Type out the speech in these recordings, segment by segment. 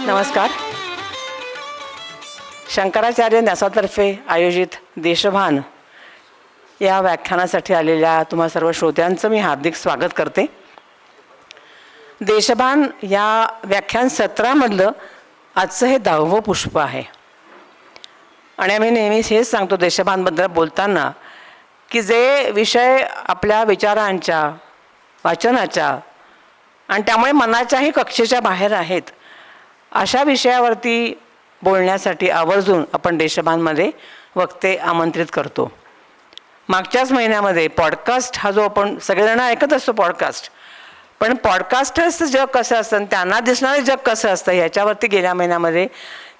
नमस्कार. शंकराचार्य न्यासातर्फे आयोजित देशभान या व्याख्यानासाठी आलेल्या तुम्हा सर्व श्रोत्यांचं मी हार्दिक स्वागत करते. देशभान या व्याख्यान सत्रामधलं आजचं हे 10वं पुष्प आहे आणि आम्ही नेहमीच हेच सांगतो देशभानबद्दल बोलताना की जे विषय आपल्या विचारांच्या, वाचनाच्या आणि त्यामुळे मनाच्याही कक्षेच्या बाहेर आहेत अशा विषयावरती बोलण्यासाठी आवर्जून आपण देशभानमध्ये वक्ते आमंत्रित करतो. मागच्याच महिन्यामध्ये पॉडकास्ट हा जो आपण सगळेजण ऐकत असतो पॉडकास्ट, पण पॉडकास्टर्सचं जग कसं असतं आणि त्यांना दिसणारं जग कसं असतं ह्याच्यावरती गेल्या महिन्यामध्ये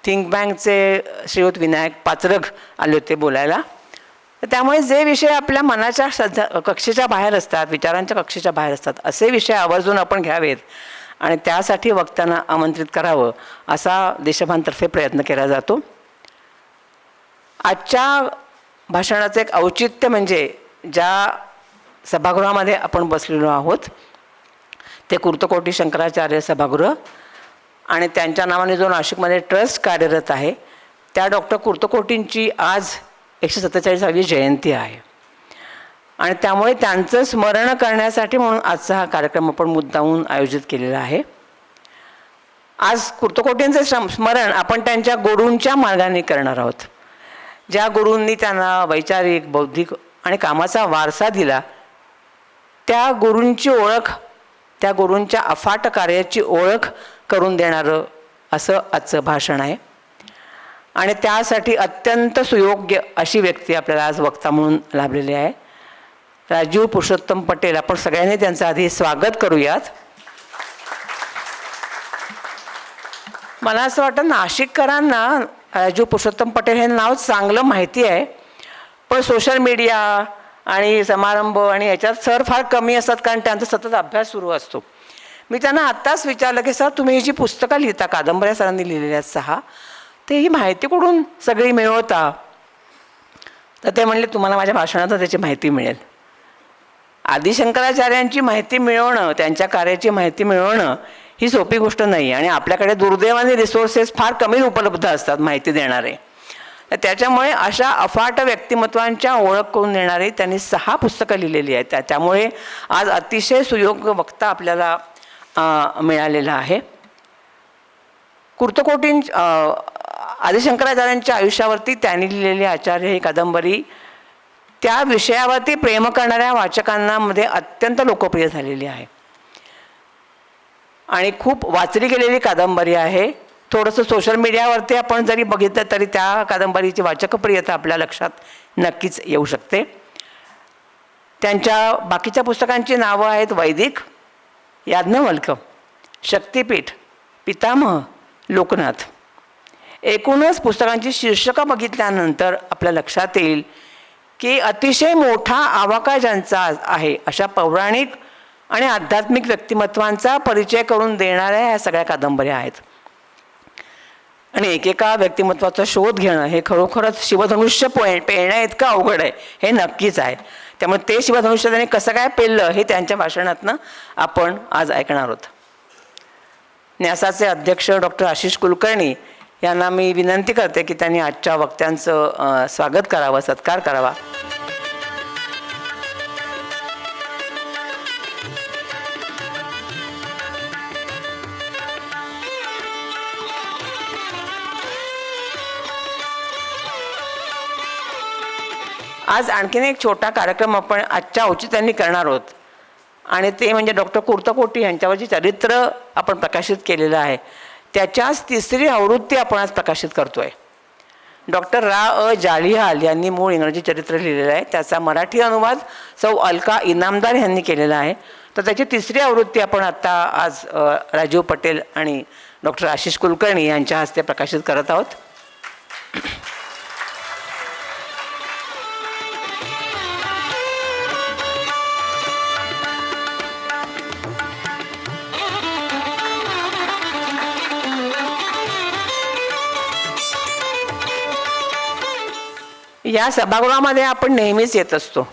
थिंक बँकचे श्रीयुत विनायक पाचरग आले होते बोलायला. त्यामुळे जे विषय आपल्या मनाच्या कक्षेच्या बाहेर असतात, विचारांच्या कक्षेच्या बाहेर असतात, असे विषय आवर्जून आपण घ्यावेत आणि त्यासाठी वक्त्यांना आमंत्रित करावं असा देशभानतर्फे प्रयत्न केला जातो. आजच्या भाषणाचं एक औचित्य म्हणजे ज्या सभागृहामध्ये आपण बसलेलो आहोत ते कुर्तकोटी शंकराचार्य सभागृह आणि त्यांच्या नावाने जो नाशिकमध्ये ट्रस्ट कार्यरत आहे त्या डॉक्टर कुर्तकोटींची आज 147वी जयंती आहे आणि त्यामुळे त्यांचं स्मरण करण्यासाठी म्हणून आजचा हा कार्यक्रम आपण मुद्दामून आयोजित केलेला आहे. आज कुर्तकोटींचं स्मरण आपण त्यांच्या गुरूंच्या मार्गाने करणार आहोत. ज्या गुरूंनी त्यांना वैचारिक, बौद्धिक आणि कामाचा वारसा दिला त्या गुरूंची ओळख, त्या गुरूंच्या अफाट कार्याची ओळख करून देणारं असं आजचं भाषण आहे आणि त्यासाठी अत्यंत सुयोग्य अशी व्यक्ती आपल्याला आज वक्ता म्हणून लाभलेली आहे. राजीव पुरुषोत्तम पटेल. आपण सगळ्यांनी त्यांचं आधी स्वागत करूयात. मला असं वाटतं नाशिककरांना राजीव पुरुषोत्तम पटेल हे नाव चांगलं माहिती आहे, पण सोशल मीडिया आणि समारंभ आणि याच्यात सर फार कमी असतात कारण त्यांचा सतत अभ्यास सुरू असतो. मी त्यांना आत्ताच विचारलं की सर तुम्ही ही जी पुस्तकं लिहिता, कादंबऱ्या सरांनी लिहिलेल्या आहेत 6, ते ही माहिती कुठून सगळी मिळवता? तर ते म्हणले तुम्हाला माझ्या भाषणातून त्याची माहिती मिळेल. आदि शंकराचार्यांची माहिती मिळवणं, त्यांच्या कार्याची माहिती मिळवणं ही सोपी गोष्ट नाही आणि आपल्याकडे दुर्दैवाने रिसोर्सेस फार कमी उपलब्ध असतात माहिती देणारे. त्याच्यामुळे अशा अफाट व्यक्तिमत्वांच्या ओळख करून देणारी त्यांनी 6 पुस्तकं लिहिलेली आहेत. त्यामुळे आज अतिशय सुयोग्य वक्ता आपल्याला मिळालेला आहे. कुर्तकोटी आदि शंकराचार्यांच्या आयुष्यावरती त्यांनी लिहिलेली आचार्य ही कादंबरी त्या विषयावरती प्रेम करणाऱ्या वाचकांना मध्ये अत्यंत लोकप्रिय झालेली आहे आणि खूप वाचली गेलेली कादंबरी आहे. थोडंसं सोशल मीडियावरती आपण जरी बघितलं तरी त्या कादंबरीची वाचकप्रियता आपल्या लक्षात नक्कीच येऊ शकते. त्यांच्या बाकीच्या पुस्तकांची नावं आहेत वैदिक, याज्ञवल्क्य, शक्तिपीठ, पितामह, लोकनाथ. एकूणच पुस्तकांची शीर्षकं बघितल्यानंतर आपल्या लक्षात येईल की अतिशय मोठा आवाका ज्यांचा आहे अशा पौराणिक आणि आध्यात्मिक व्यक्तिमत्वांचा परिचय करून देणाऱ्या ह्या सगळ्या कादंबऱ्या आहेत आणि एकेका व्यक्तिमत्वाचा शोध घेणं हे खरोखरच शिवधनुष्य पेलण्या इतकं अवघड आहे हे नक्कीच आहे. त्यामुळे ते शिवधनुष्य त्यांनी कसं काय पेललं हे त्यांच्या भाषणातनं आपण आज ऐकणार आहोत. न्यासाचे अध्यक्ष डॉक्टर आशिष कुलकर्णी यांना मी विनंती करते की त्यांनी आजच्या वक्त्यांचं स्वागत करावं, सत्कार करावा. आज आणखीन एक छोटा कार्यक्रम आपण आजच्या औचित्याने करणार आहोत आणि ते म्हणजे डॉक्टर कुर्तकोटी यांच्यावरची चरित्र आपण प्रकाशित केलेलं आहे त्याच्याच 3री आवृत्ती आपण आज प्रकाशित करतोय. डॉक्टर रा. जालिहाल यांनी मूळ इंग्रजी चरित्र लिहिलेलं आहे, त्याचा मराठी अनुवाद सौ अलका इनामदार यांनी केलेला आहे. तर त्याची 3री आवृत्ती आपण आत्ता आज राजीव पटेल आणि डॉक्टर आशिष कुलकर्णी यांच्या हस्ते प्रकाशित करत आहोत. या सभागृहामध्ये आपण नेहमीच येत असतो,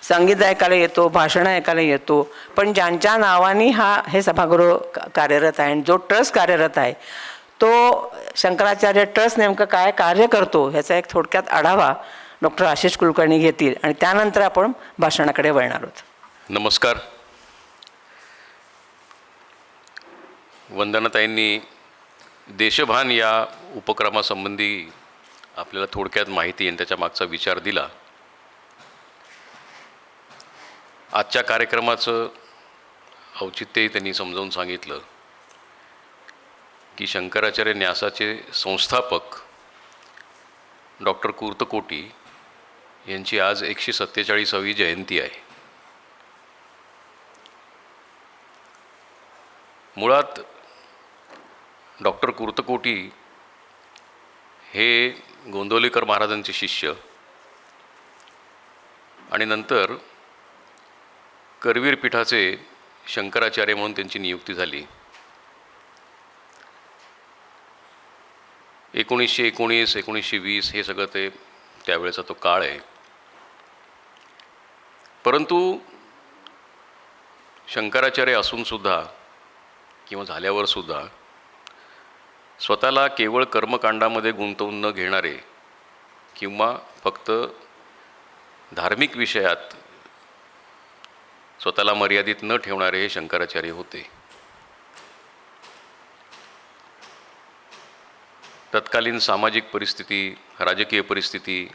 संगीत ऐकायला येतो, भाषणं ऐकायला येतो, पण ज्यांच्या नावाने हे सभागृह कार्यरत आहे आणि जो ट्रस्ट कार्यरत आहे तो शंकराचार्य ट्रस्ट नेमकं काय कार्य करतो ह्याचा एक थोडक्यात आढावा डॉक्टर आशिष कुलकर्णी घेतील आणि त्यानंतर आपण भाषणाकडे वळणार आहोत. नमस्कार. वंदनाताईंनी देशभान या उपक्रमासंबंधी आपल्याला थोडक्यात माहिती आणि त्याच्या मागचा विचार दिला. आजच्या कार्यक्रमाचं औचित्यही त्यांनी समजावून सांगितलं की शंकराचार्य न्यासाचे संस्थापक डॉक्टर कुर्तकोटी यांची आज 147वी जयंती आहे. मुळात डॉक्टर कुर्तकोटी हे गोंदवलेकर महाराजांचे शिष्य आणि नंतर करवीर पीठाचे शंकराचार्य म्हणून त्यांची नियुक्ती झाली. 1919, 1920 हे सगळं ते त्यावेळेचा तो काळ आहे. परंतु शंकराचार्य असूनसुद्धा किंवा झाल्यावरसुद्धा स्वतःला केवळ कर्मकांडामध्ये गुंतवून न घेणारे किंवा फक्त धार्मिक विषयात स्वतःला मर्यादित न ठेवणारे हे शंकराचार्य होते. तत्कालीन सामाजिक परिस्थिती, राजकीय परिस्थिती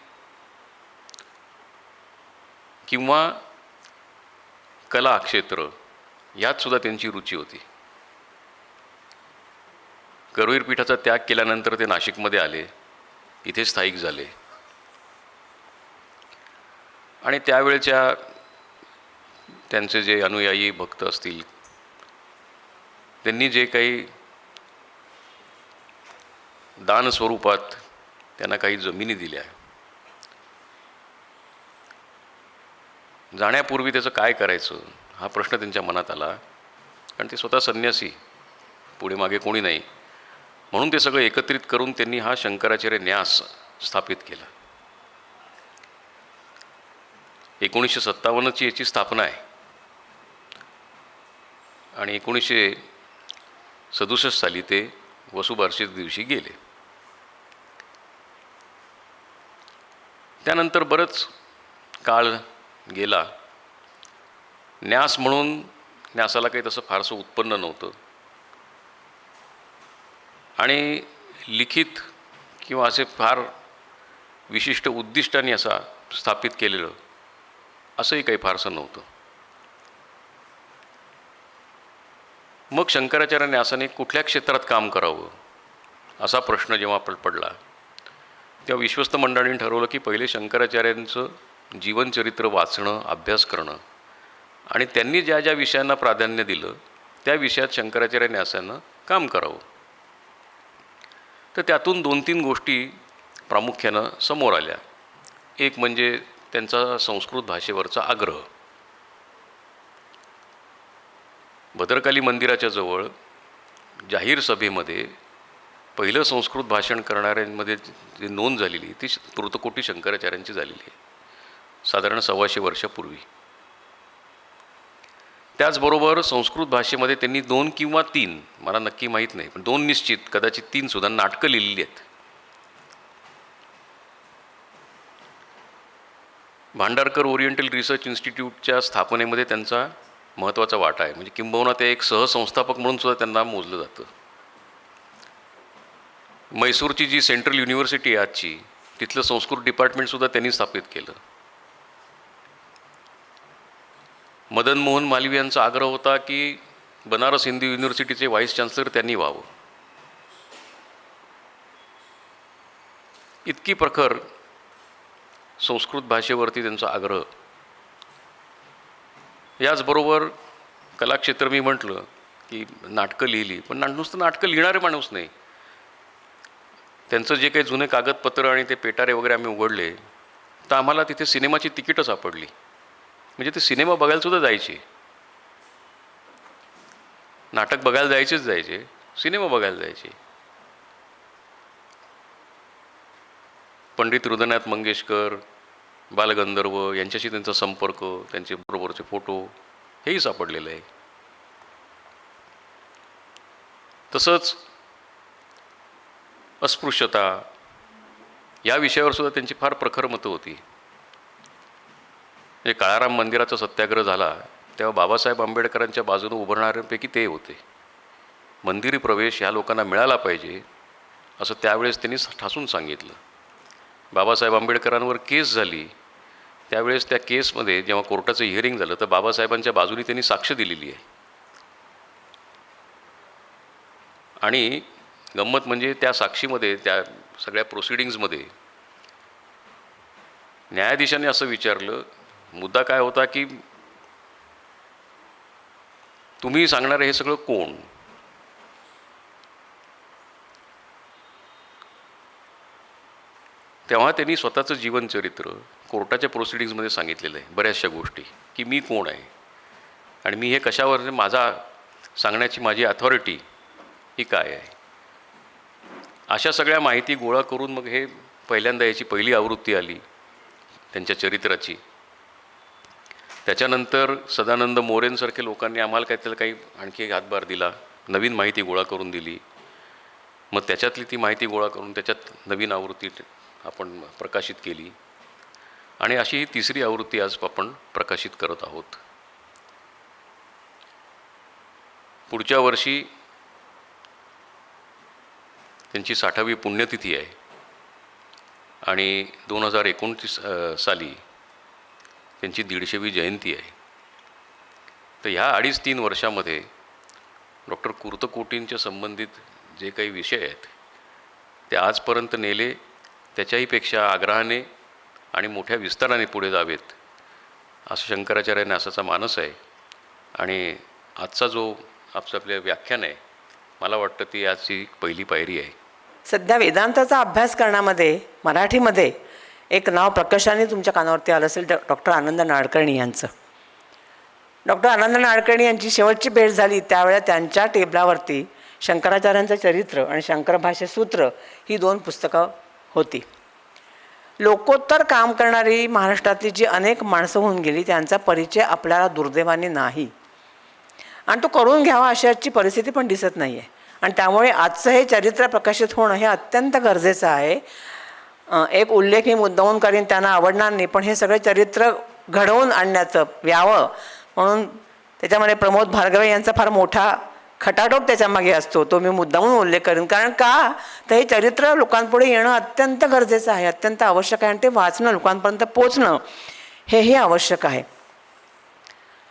किंवा कला क्षेत्र यात सुद्धा त्यांची रुची होती. करवीर पीठाचा त्याग केल्यानंतर ते नाशिकमध्ये आले, इथे स्थायिक झाले आणि त्यावेळेच्या त्यांचे जे अनुयायी भक्त असतील त्यांनी जे काही दान स्वरूपात त्यांना काही जमिनी दिल्या, जाण्यापूर्वी त्याचं काय करायचं हा प्रश्न त्यांच्या मनात आला. कारण ते स्वतः संन्यासी, पुढे मागे कोणी नाही, म्हणून ते सगळं एकत्रित करून त्यांनी हा शंकराचार्य न्यास स्थापित केला. 1957ची याची स्थापना आहे आणि 1967 साली ते वसुबारसी दिवशी गेले. त्यानंतर बरंच काळ गेला. न्यास म्हणून न्यासाला काही तसं फारसं उत्पन्न नव्हतं आणि लिखित किंवा असे फार विशिष्ट उद्दिष्टांनी असा स्थापित केलेलं असंही काही फारसं नव्हतं. मग शंकराचार्य न्यासाने कुठल्या क्षेत्रात काम करावं असा प्रश्न जेव्हा पडला तेव्हा विश्वस्त मंडळींनी ठरवलं की पहिले शंकराचार्यांचं जीवनचरित्र वाचणं, अभ्यास करणं आणि त्यांनी ज्या ज्या विषयांना प्राधान्य दिलं त्या विषयात शंकराचार्य न्यासानं काम करावं. तर त्यातून 2-3 गोष्टी प्रामुख्यानं समोर आल्या. एक म्हणजे त्यांचा संस्कृत भाषेवरचा आग्रह. भद्रकाली मंदिराच्या जवळ जाहीर सभेमध्ये पहिलं संस्कृत भाषण करणाऱ्यांमध्ये जी नोंद झालेली ती कुर्तकोटी शंकराचार्यांची झालेली आहे, साधारण 125 वर्षापूर्वी. त्याचबरोबर संस्कृत भाषेमध्ये त्यांनी 2 किंवा 3, मला नक्की माहीत नाही, पण 2 निश्चित, कदाचित 3 सुद्धा नाटकं लिहिलेली आहेत. भांडारकर ओरिएंटल रिसर्च इन्स्टिट्यूटच्या स्थापनेमध्ये त्यांचा महत्त्वाचा वाटा आहे. म्हणजे किंबहुना ते एक सहसंस्थापक म्हणून सुद्धा त्यांना मोजलं जातं. मैसूरची जी सेंट्रल युनिव्हर्सिटी आहे आजची, तिथलं संस्कृत डिपार्टमेंटसुद्धा त्यांनी स्थापित केलं. मदन मोहन मालवीय यांचा आग्रह होता की बनारस हिंदू युनिव्हर्सिटीचे व्हाईस चान्सलर त्यांनी व्हावं. इतकी प्रखर संस्कृत भाषेवरती त्यांचा आग्रह. याचबरोबर कलाक्षेत्र मी म्हटलं की नाटकं लिहिली, पण नुसतं नाटकं लिहिणारे माणूस नाही. त्यांचं जे काही जुने कागदपत्र आणि ते पेटारे वगैरे आम्ही उघडले तर आम्हाला तिथे सिनेमाची तिकीटं सापडली. म्हणजे ते सिनेमा बघायला सुद्धा जायचे, नाटक बघायला जायचे, सिनेमा बघायला जायचे. पंडित हृदयनाथ मंगेशकर, बालगंधर्व यांच्याशी त्यांचा संपर्क, त्यांचे बरोबरचे फोटो हेही सापडलेलं आहे. तसंच अस्पृश्यता या विषयावर सुद्धा त्यांची फार प्रखर मतं होती. म्हणजे काळाराम मंदिराचा सत्याग्रह झाला तेव्हा बाबासाहेब आंबेडकरांच्या बाजूने उभारणाऱ्यांपैकी ते होते. मंदिरी प्रवेश ह्या लोकांना मिळाला पाहिजे असं त्यावेळेस त्यांनी ठासून सांगितलं. बाबासाहेब आंबेडकरांवर केस झाली त्यावेळेस त्या केसमध्ये जेव्हा कोर्टाचं हिअरिंग झालं तर बाबासाहेबांच्या बाजूने त्यांनी साक्ष दिलेली आहे. आणि गंमत म्हणजे त्या साक्षीमध्ये त्या सगळ्या प्रोसिडिंग्समध्ये न्यायाधीशाने असं विचारलं, मुद्दा काय होता की तुम्ही सांगणारे हे सगळं कोण? तेव्हा त्यांनी स्वतःचं जीवनचरित्र कोर्टाच्या प्रोसिडिंग्समध्ये सांगितलेलं आहे, बऱ्याचशा गोष्टी, की मी कोण आहे आणि मी हे कशावर, माझा सांगण्याची माझी अथॉरिटी ही काय आहे. अशा सगळ्या माहिती गोळा करून मग हे पहिल्यांदा याची पहिली आवृत्ती आली त्यांच्या चरित्राची. त्याच्यानंतर सदानंद मोरेंसारखे लोकांनी आम्हाला काय त्याला काही आणखी एक हातभार दिला, नवीन माहिती गोळा करून दिली. मग त्याच्यातली ती माहिती गोळा करून त्याच्यात नवीन आवृत्ती आपण प्रकाशित केली आणि अशी ही तिसरी आवृत्ती आज आपण प्रकाशित करत आहोत. पुढच्या वर्षी त्यांची 60वी पुण्यतिथी आहे आणि 2029 साली त्यांची 150वी जयंती आहे. तर ह्या 2.5-3 वर्षामध्ये डॉक्टर कुर्तकोटींच्या संबंधित जे काही विषय आहेत ते आजपर्यंत नेले, त्याच्याही पेक्षा आग्रहाने आणि मोठ्या विस्ताराने पुढे जावेत असं शंकराचार्यांनी असाचा मानस आहे. आणि आजचा जो आपलं व्याख्यान आहे मला वाटतं ती आजची पहिली पायरी आहे. सध्या वेदांताचा अभ्यास करण्यामध्ये मराठीमध्ये एक नाव प्रकर्षाने तुमच्या कानावरती आलं असेल, डॉक्टर आनंद नाडकर्णी यांचं. डॉक्टर आनंद नाडकर्णी यांची शेवटची भेट झाली त्यावेळेला त्यांच्या टेबलावरती शंकराचार्यांचं चरित्र आणि शंकर भाष्यसूत्र ही 2 पुस्तकं होती. लोकोत्तर काम करणारी महाराष्ट्रातली जी अनेक माणसं होऊन गेली त्यांचा परिचय आपल्याला दुर्दैवाने नाही आणि तो करून घ्यावा अशाची परिस्थिती पण दिसत नाही आहे. आणि त्यामुळे आजचं हे चरित्र प्रकाशित होणं हे अत्यंत गरजेचं आहे. एक उल्लेख मी मुद्दामून करीन, त्यांना आवडणार नाही, पण हे सगळे चरित्र घडवून आणण्याचं व्यावं म्हणून त्याच्यामध्ये प्रमोद भार्गवे यांचा फार मोठा खटाटोप त्याच्यामागे असतो, तो मी मुद्दामून उल्लेख करेन. कारण का तर हे चरित्र लोकांपुढे येणं अत्यंत गरजेचं आहे, अत्यंत आवश्यक आहे आणि ते वाचणं, लोकांपर्यंत पोचणं हेही आवश्यक आहे.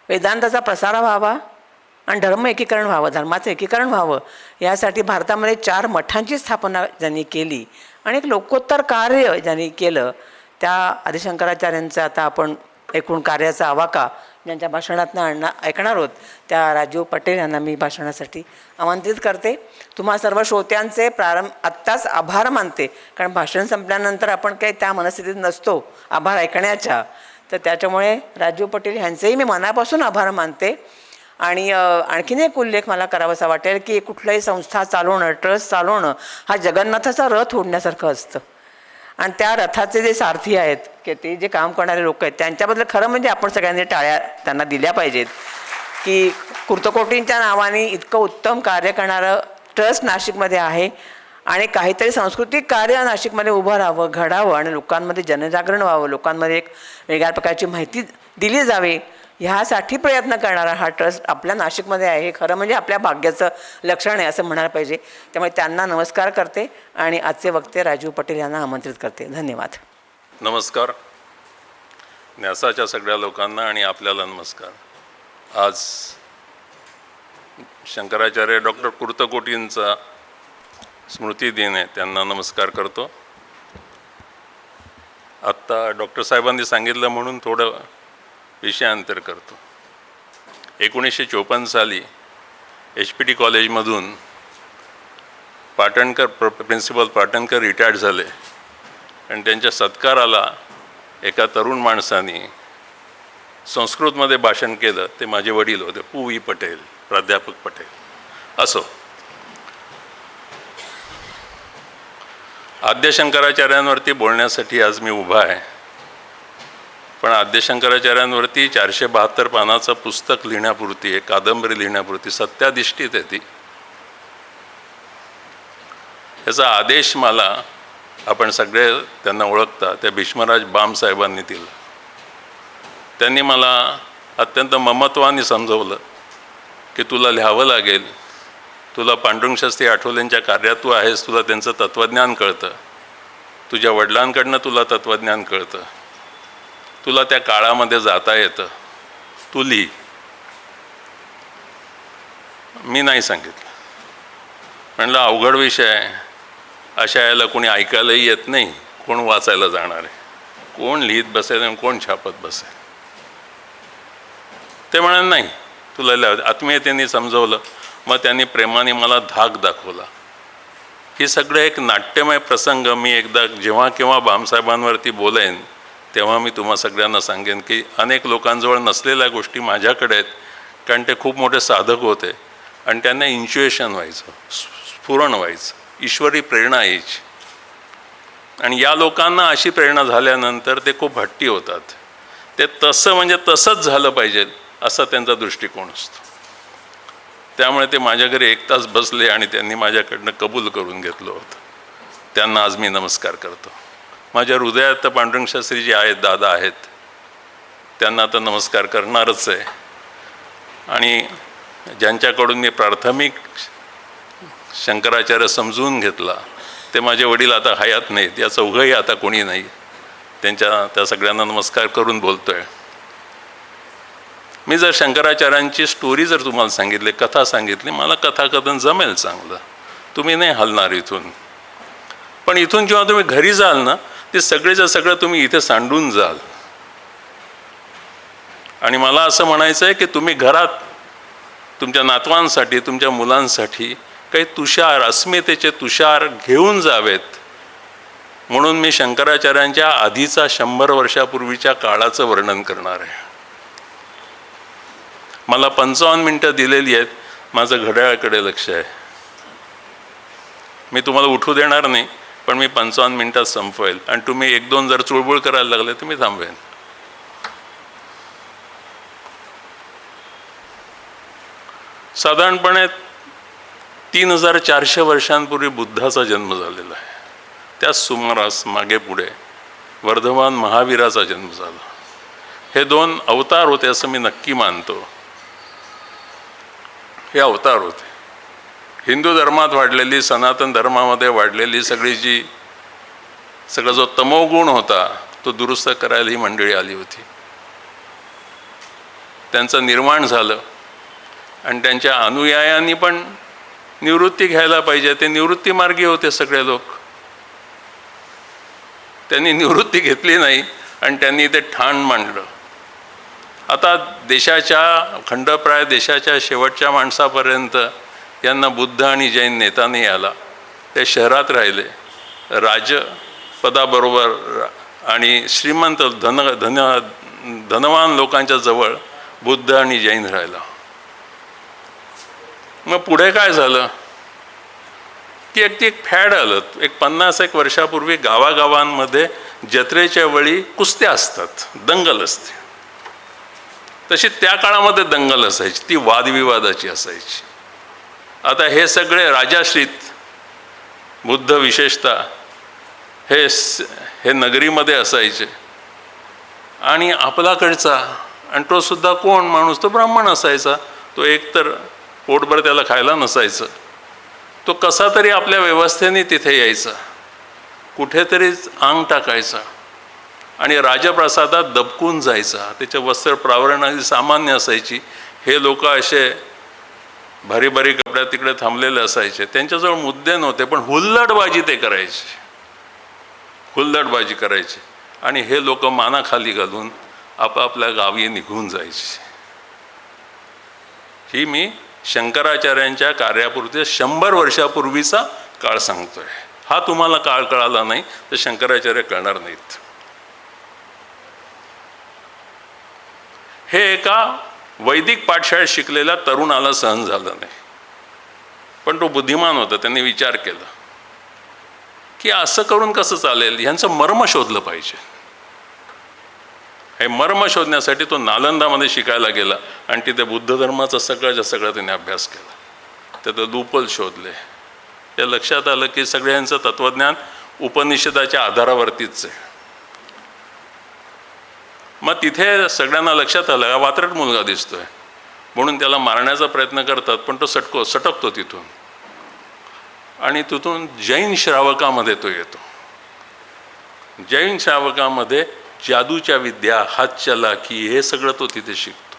वेदांताचा प्रसार व्हावा आणि धर्म एकीकरण व्हावं, धर्माचं एकीकरण व्हावं यासाठी भारतामध्ये 4 मठांची स्थापना ज्यांनी केली आणि एक लोकोत्तर कार्य ज्यांनी केलं त्या आदिशंकराचार्यांचं आता आपण एकूण कार्याचा आवाका ज्यांच्या भाषणातनं ऐकणार आहोत त्या राजीव पटेल यांना मी भाषणासाठी आमंत्रित करते. तुम्हा सर्व श्रोत्यांचे आत्ताच आभार मानते, कारण भाषण संपल्यानंतर आपण काही त्या मनस्थितीत नसतो आभार ऐकण्याच्या, तर त्याच्यामुळे राजीव पटेल यांचेही मी मनापासून आभार मानते. आणि आणखीन एक उल्लेख मला करावासा वाटेल की कुठल्याही संस्था चालवणं, ट्रस्ट चालवणं हा जगन्नाथाचा रथ ओढण्यासारखं असतं आणि त्या रथाचे जे सारथी आहेत की ते जे काम करणारे लोक आहेत त्यांच्याबद्दल खरं म्हणजे आपण सगळ्यांनी टाळ्या त्यांना दिल्या पाहिजेत की कुर्तकोटींच्या नावाने इतकं उत्तम कार्य करणारं ट्रस्ट नाशिकमध्ये आहे आणि काहीतरी सांस्कृतिक कार्य नाशिकमध्ये उभं राहावं, घडावं आणि लोकांमध्ये जनजागरण व्हावं, लोकांमध्ये एक वेगळ्या प्रकारची माहिती दिली जावी ह्यासाठी प्रयत्न करणारा हा ट्रस्ट आपल्या नाशिकमध्ये आहे. हे खरं म्हणजे आपल्या भाग्याचं लक्षण आहे असं म्हणायला पाहिजे. त्यामुळे त्यांना नमस्कार करते आणि आजचे वक्ते राजीव पटेल यांना आमंत्रित करते. धन्यवाद. नमस्कार. न्यासाच्या सगळ्या लोकांना आणि आपल्याला नमस्कार. आज शंकराचार्य डॉक्टर कुर्तकोटींचा स्मृती दिन आहे, त्यांना नमस्कार करतो. आत्ता डॉक्टर साहेबांनी सांगितलं म्हणून थोडं विषयांतर करतो. 1954 साली HPT कॉलेजमधून पाटणकर प्रिन्सिपल पाटणकर रिटायर्ड झाले आणि त्यांच्या सत्काराला एका तरुण माणसाने संस्कृतमध्ये भाषण केलं. ते माझे वडील होते, पु.वी. पटेल, प्राध्यापक पटेल. असो, आद्यशंकराचार्यांवरती बोलण्यासाठी आज मी उभा आहे. पण आद्यशंकराचार्यांवरती 472 पानाचं पुस्तक लिहिण्यापुरती, एक कादंबरी लिहिण्यापुरती सत्याधिष्ठित आहे ती. याचा आदेश मला, आपण सगळे त्यांना ओळखता, त्या भीष्मराज बामसाहेबांनी दिला. त्यांनी मला अत्यंत ममत्वाने समजवलं की तुला लिहावं लागेल, तुला पांडुरंग शास्त्री आठवलेंच्या कार्यात तू आहेस, तुला त्यांचं तत्त्वज्ञान कळतं, तुझ्या वडिलांकडनं तुला तत्त्वज्ञान कळतं, तुला त्या काळामध्ये जाता येतं, तू लिही. मी नाही सांगितलं. म्हणलं अवघड विषय आहे, अशा याला कोणी ऐकायलाही येत नाही, कोण वाचायला जाणार आहे, कोण लिहित बसेल आणि कोण छापत बसेल. ते म्हणाले नाही, तुला लिहावं. आत्मीयतेने समजवलं. मग त्यांनी प्रेमाने मला धाक दाखवला. हे सगळं एक नाट्यमय प्रसंग. मी एकदा जेव्हा केव्हा बामसाहेबांवरती बोलेन तेव्हा मी तुम्हा सगळ्यांना सांगेन की अनेक लोकांजवळ नसलेल्या गोष्टी माझ्याकडे आहेत, कारण ते खूप मोठे साधक होते आणि त्यांना इंच्युएशन व्हायचं, स्फुरण व्हायचं, ईश्वरी प्रेरणा यायची. आणि या लोकांना अशी प्रेरणा झाल्यानंतर ते खूप हट्टी होतात. ते तसं म्हणजे तसंच झालं पाहिजे असा त्यांचा दृष्टिकोन असतो. त्यामुळे ते माझ्या घरी 1 तास बसले आणि त्यांनी माझ्याकडनं कबूल करून घेतलं होतं. त्यांना आज मी नमस्कार करतो. माझ्या हृदयात तर पांडुरंग शास्त्री जे आहेत, दादा आहेत, त्यांना तर नमस्कार करणारच आहे. आणि ज्यांच्याकडून मी प्राथमिक शंकराचार्य समजून घेतला ते माझे वडील आता हयात नाहीत, या चौघंही आता कोणी नाही. त्या सगळ्यांना नमस्कार करून बोलतो आहे. मी जर शंकराचार्यांची स्टोरी जर तुम्हाला सांगितली, कथा सांगितली, मला कथाकथन जमेल चांगलं, तुम्ही नाही हलणार इथून. पण इथून जेव्हा तुम्ही घरी जाल ना, ते सगळेच्या सगळं तुम्ही इथे सांडून जाल. आणि मला असं म्हणायचं आहे की तुम्ही घरात तुमच्या नातवांसाठी, तुमच्या मुलांसाठी काही तुषार, अस्मितेचे तुषार घेऊन जावेत. म्हणून मी शंकराचार्यांच्या आधीचा 100 वर्षापूर्वीच्या काळाचं वर्णन करणार आहे. मला 55 मिनटं दिलेली आहेत. माझं घड्याळाकडे लक्ष आहे. मी तुम्हाला उठू देणार नाही, पण मी 55 मिनटात संपवेल. आणि तुम्ही 1-2 जर चुळबुळ करायला लागले तर मी थांबवेन. साधारणपणे 3400 वर्षांपूर्वी बुद्धाचा जन्म झालेला आहे. त्याच सुमारास मागे पुढे वर्धमान महावीराचा जन्म झाला. हे 2 अवतार होते असं मी नक्की मानतो. हे अवतार होते. हिंदू धर्मात वाढलेली, सनातन धर्मामध्ये वाढलेली सगळा जो तमोगुण होता तो दुरुस्त करायला ही मंडळी आली होती. त्यांचं निर्माण झालं आणि त्यांच्या अनुयायांनी पण निवृत्ती घ्यायला पाहिजे. ते निवृत्ती मार्गी होते सगळे लोक. त्यांनी निवृत्ती घेतली नाही आणि त्यांनी ते ठाण मांडलं. आता खंडप्राय देशाच्या शेवटच्या माणसापर्यंत यांना बुद्ध आणि जैन नेता नाही आला. ते शहरात राहिले, राजपदाबरोबर आणि श्रीमंत धनवान लोकांच्या जवळ बुद्ध आणि जैन राहिला. मग पुढे काय झालं की एक फॅड आलं. 50-1 वर्षापूर्वी गावागावांमध्ये जत्रेच्या वेळी कुस्त्या असतात, दंगल असते. तशी त्या काळामध्ये दंगल असायची, ती वादविवादाची असायची. आता हे सगळे राजाश्रित बुद्ध विशेषतः हे नगरीमध्ये असायचे. आणि आपल्याकडचा, आणि तो सुद्धा कोण माणूस, तो ब्राह्मण असायचा. तो एकतर पोटभर त्याला खायला नसायचं, तो कसा तरी आपल्या व्यवस्थेने तिथे यायचा, कुठेतरीच अंग टाकायचा आणि राजप्रसादात दबकून जायचा. त्याचे वस्त्र प्रावरणाची सामान्य असायची. हे लोक असे भारी भारी कपड्यात तिकडे थांबलेले असायचे. त्यांच्याजवळ मुद्दे नव्हते, पण हुल्लडबाजी ते करायचे, हुल्लडबाजी करायचे. आणि हे लोक मानाखाली घालून आपापल्या गावी निघून जायचे. ही मी शंकराचार्यांच्या कार्यापुरते 100 वर्षापूर्वीचा काळ सांगतोय. हा तुम्हाला काळ कळाला नाही तर शंकराचार्य कळणार नाहीत. हे एका वैदिक पाठशाळेत शिकलेल्या तरुणाला सहन झालं नाही. पण तो बुद्धिमान होता. त्यांनी विचार केला की असं करून कसं चालेल, ह्यांचं मर्म शोधलं पाहिजे. हे मर्म शोधण्यासाठी तो नालंदामध्ये शिकायला गेला आणि तिथे बुद्ध धर्माचा सगळ्याच्या सगळा त्याने अभ्यास केला. तिथे लूपल शोधले, हे लक्षात आलं की सगळ्यांचं तत्त्वज्ञान उपनिषदाच्या आधारावरतीच आहे. मग तिथे सगळ्यांना लक्षात आलं हा वात्रट मुलगा दिसतोय म्हणून त्याला मारण्याचा प्रयत्न करतात, पण तो सटकतो तिथून आणि तिथून जैन श्रावकामध्ये तो येतो. जैन श्रावकामध्ये जादूच्या विद्या, हातचलाखी हे सगळं तो तिथे शिकतो.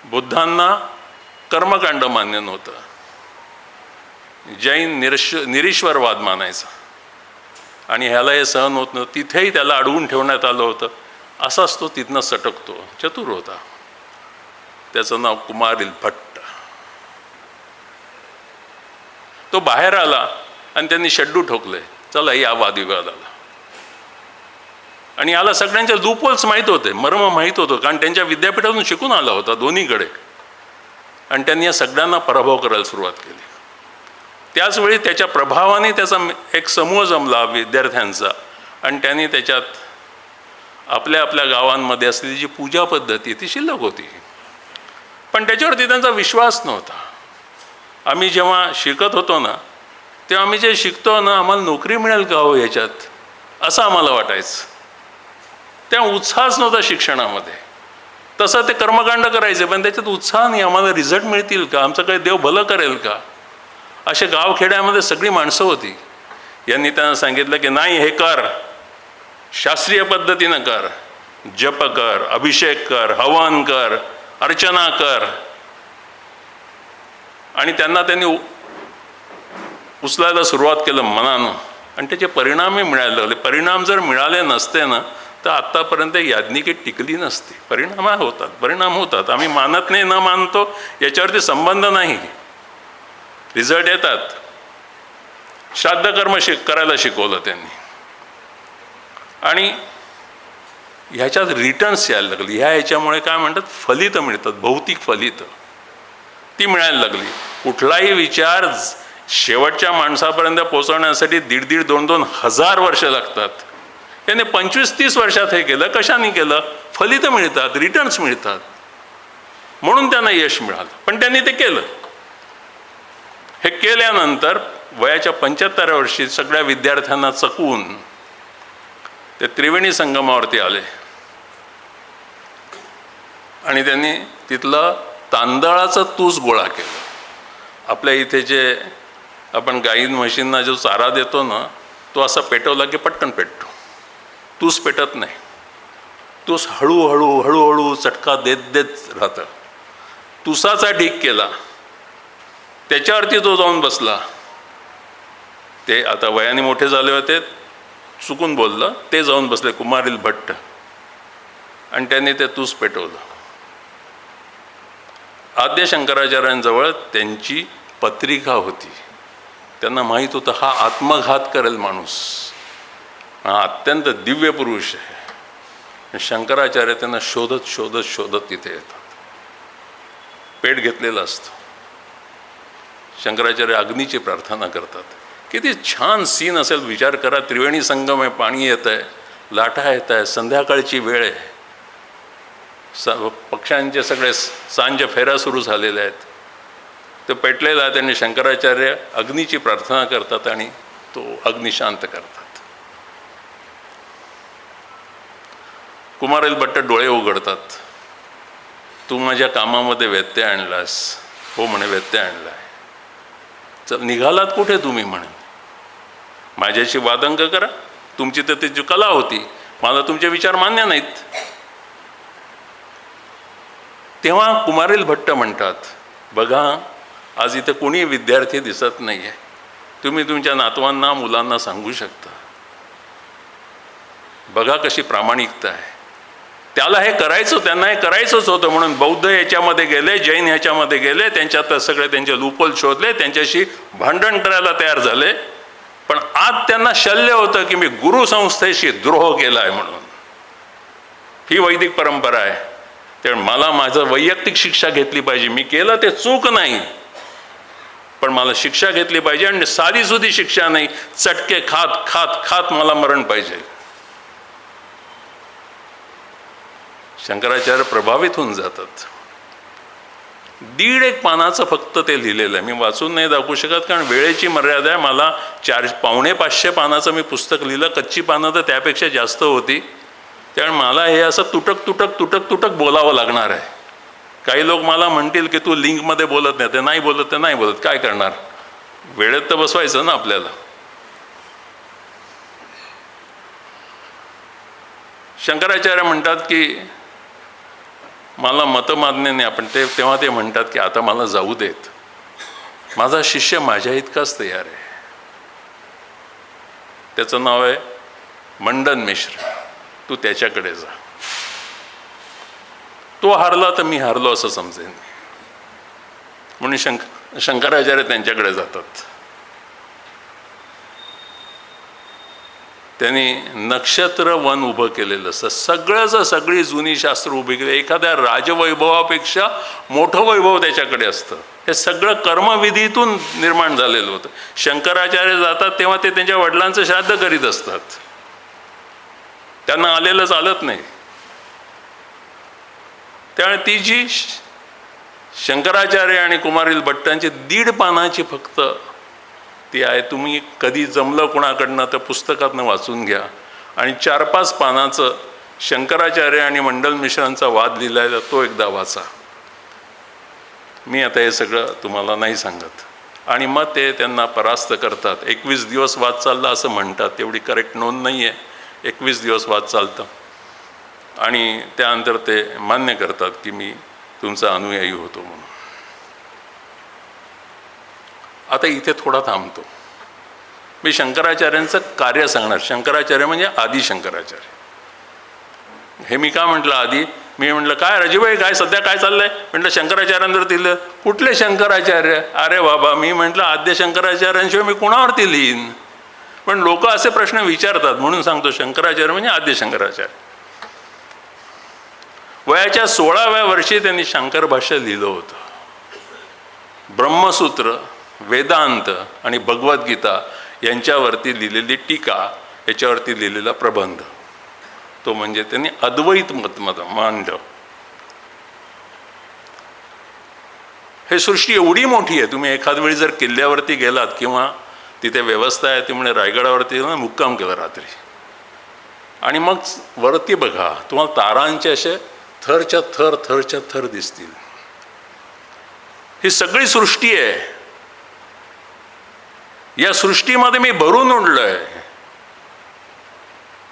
बुद्धांना कर्मकांड मान्य नव्हतं, जैन निरीश्वरवाद मानायचा आणि ह्याला हे सहन होत नव्हतं. तिथेही त्याला अडवून ठेवण्यात आलं होतं. असाच तो तिथनं सटकतो. चतुर होता. त्याचं नाव कुमारिल भट्ट. तो बाहेर आला आणि त्यांनी शड्डू ठोकले, चला या वादविवादाला. आणि याला सगळ्यांच्या लूपहोल्स माहीत होते, मर्म माहीत होतं, कारण त्यांच्या विद्यापीठातून शिकून आला होता दोन्हीकडे. आणि त्यांनी या सगळ्यांना पराभव करायला सुरुवात केली. त्याचवेळी त्याच्या प्रभावाने त्याचा एक समूह जमला विद्यार्थ्यांचा आणि त्यांनी त्याच्यात आपल्या आपल्या गावांमध्ये असलेली जी पूजा पद्धती ती शिल्लक होती, पण त्याच्यावरती त्यांचा विश्वास नव्हता. आम्ही जेव्हा शिकत होतो ना, तेव्हा आम्ही जे शिकतो ना, आम्हाला नोकरी मिळेल का हो याच्यात, असं आम्हाला वाटायचं. त्या उत्साहच नव्हता शिक्षणामध्ये. तसं ते कर्मकांड करायचे, पण त्याच्यात उत्साह नाही. आम्हाला रिझल्ट मिळतील का, आमचं काही देव भलं करेल का, असे गावखेड्यामध्ये सगळी माणसं होती. यांनी त्यांना सांगितलं की नाही, हे कर, शास्त्रीय पद्धतीनं कर, जप कर, अभिषेक कर, हवन कर, अर्चना कर. आणि त्यांनी उचलायला सुरुवात केलं मनानं आणि त्याचे परिणामही मिळायला लागले. परिणाम जर मिळाले नसते ना तर आत्तापर्यंत याज्ञिकी टिकली नसती. परिणाम होतात. आम्ही मानत नाही, न मानतो याच्यावरती संबंध नाही, रिझल्ट येतात. श्राद्ध कर्म करायला शिकवलं त्यांनी आणि ह्याच्यात रिटर्न्स यायला लागली. ह्याच्यामुळे काय म्हणतात, फलितं मिळतात, भौतिक फलितं ती मिळायला लागली. कुठलाही विचार शेवटच्या माणसापर्यंत पोहोचवण्यासाठी 1,500-2,000 हजार वर्ष लागतात. त्याने 25-30 वर्षात हे केलं. कशाने केलं? फलितं मिळतात, रिटर्न्स मिळतात, म्हणून त्यांना यश मिळालं. पण त्यांनी ते केलं. हे केल्यानंतर वयाच्या 75व्या वर्षी सगळ्या विद्यार्थ्यांना चकवून ते त्रिवेणी संगमावरती आले आणि त्यांनी तिथलं तांदळाचं तूस गोळा केलं. आपल्या इथे जे आपण गाईन म्हशींना जो चारा देतो ना, तो असा पेटवला की पटकन पेटतो. तूस पेटत नाही. तूस हळूहळू चटका देत राहतं. तुसाचा ढीक केला, त्याच्यावरती तो जाऊन बसला. ते आता वयाने मोठे झाले होते, चुकून बोललं, ते जाऊन बसले कुमारिल भट्ट आणि त्यांनी ते तूस पेटवलं. आद्य शंकराचार्यांजवळ त्यांची पत्रिका होती. त्यांना माहीत होतं हा आत्मघात करेल माणूस, हा अत्यंत दिव्य पुरुष आहे. शंकराचार्य त्यांना शोधत तिथे येतात. पेट घेतलेलं असतं. शंकराचार्य अग्नीची प्रार्थना करतात. किती छान सीन असेल विचार करा. त्रिवेणी संगम आहे, पाणी येत आहे, लाटा येत आहे, संध्याकाळची वेळ आहे, पक्ष्यांचे सगळे सांज फेऱ्या सुरू झालेल्या आहेत. तो पेटलेला आहे. त्यांनी शंकराचार्य अग्नीची प्रार्थना करतात आणि तो अग्नी शांत करतात. कुमारिल भट्ट डोळे उघडतात. तू माझ्या कामामध्ये व्यत्यय आणलास. हो म्हणे, व्यत्यय आणलाय. चल, निघालात कुठे तुम्ही म्हणे, माझ्याशी वादंग करा. तुमची तर त्याची कला होती, मला तुमचे विचार मान्य नाहीत. तेव्हा कुमारिल भट्ट म्हणतात, बघा आज इथे कोणी विद्यार्थी दिसत नाही आहे. तुम्ही तुमच्या नातवांना मुलांना सांगू शकता. बघा कशी प्रामाणिकता आहे. त्याला हे करायचं, त्यांना हे करायचंच होतं म्हणून बौद्ध याच्यामध्ये गेले, जैन ह्याच्यामध्ये गेले, त्यांच्यात सगळे त्यांचे लूपहोल शोधले, त्यांच्याशी भांडण करायला तयार झाले. पण आज त्यांना शल्य होतं की मी गुरुसंस्थेशी द्रोह केला आहे म्हणून. ही वैदिक परंपरा आहे. त्यामुळे मला माझं वैयक्तिक शिक्षा घेतली पाहिजे. मी केलं ते चूक नाही, पण मला शिक्षा घेतली पाहिजे आणि साधीसुधी शिक्षा नाही, चटके खात खात खात मला मरण पाहिजे. शंकराचार्य प्रभावित होऊन जातात. 1.5 पानाचं फक्त ते लिहिलेलं आहे. मी वाचून नाही दाखवू शकत, कारण वेळेची मर्यादा आहे. मला 400-500 पानाचं मी पुस्तक लिहिलं. कच्ची पानं तर त्यापेक्षा जास्त होती. त्यामुळे मला हे असं तुटक बोलावं लागणार आहे. काही लोक मला म्हणतील की तू लिंकमध्ये बोलत नाही. ते नाही बोलत, ते नाही बोलत, काय करणार? वेळेत तर बसवायचं ना आपल्याला. शंकराचार्य म्हणतात की मला मतमान्य नाही, आपण तेव्हा ते म्हणतात की आता मला जाऊ देत. माझा शिष्य माझ्या इतकाच तयार आहे. त्याचं नाव आहे मंडन मिश्र. तू त्याच्याकडे जा. तो हारला तर मी हारलो असं समजेन. म्हणून शंकराचार्य त्यांच्याकडे जातात. त्यांनी नक्षत्र वन उभं केलेलं असतं. सगळी जुनी शास्त्र उभी केली. एखाद्या राजवैभवापेक्षा मोठं वैभव त्याच्याकडे असतं. हे सगळं कर्मविधीतून निर्माण झालेलं होतं. शंकराचार्य जातात तेव्हा ते त्यांच्या वडिलांचं श्राद्ध करीत असतात. त्यांना आलेलं चालत नाही. त्यामुळे ती जी शंकराचार्य आणि कुमारील भट्टांची 1.5 पानाची फक्त ती आहे. तुम्ही कधी जमलं कोणाकडनं तर पुस्तकातनं वाचून घ्या. आणि 4-5 पानाचं शंकराचार्य आणि मंडल मिश्रांचा वाद लिहिला आहे, तो एकदा वाचा. मी आता हे सगळं तुम्हाला नाही सांगत. आणि मग ते त्यांना परास्त करतात. 21 दिवस वाद चालला असं म्हणतात. तेवढी करेक्ट नोंद नाही आहे. 21 दिवस वाद चालतं. आणि त्यानंतर ते मान्य करतात की मी तुमचा अनुयायी होतो म्हणून. आता इथे थोडा थांबतो. मी शंकराचार्यांचं कार्य सांगणार. शंकराचार्य म्हणजे आदी शंकराचार्य. हे मी का म्हटलं आधी? मी म्हटलं काय राजीबाई काय सध्या काय चाललंय? म्हटलं शंकराचार्यांवर दिलं. कुठले शंकराचार्य? अरे बाबा, मी म्हटलं आद्य शंकराचार्यांशिवाय मी कोणावरती लिहीन? पण लोक असे प्रश्न विचारतात म्हणून सांगतो. शंकराचार्य म्हणजे आद्य शंकराचार्य. वयाच्या 16व्या वर्षी त्यांनी शंकर भाष्य लिहिलं होतं. ब्रह्मसूत्र, वेदांत आणि भगवद्गीता यांच्यावरती लिहिलेली टीका, याच्यावरती लिहिलेला प्रबंध, तो म्हणजे त्यांनी अद्वैत मत मांडलं. हे सृष्टी एवढी मोठी आहे. तुम्ही एखाद वेळी जर किल्ल्यावरती गेलात किंवा तिथे व्यवस्था आहे ती म्हणजे रायगडावरती मुक्काम केला रात्री, आणि मग वरती बघा, तुम्हाला तारांचे असे थरच्या थर दिसतील. ही सगळी सृष्टी आहे. या सृष्टीमध्ये मी भरून उडलोय.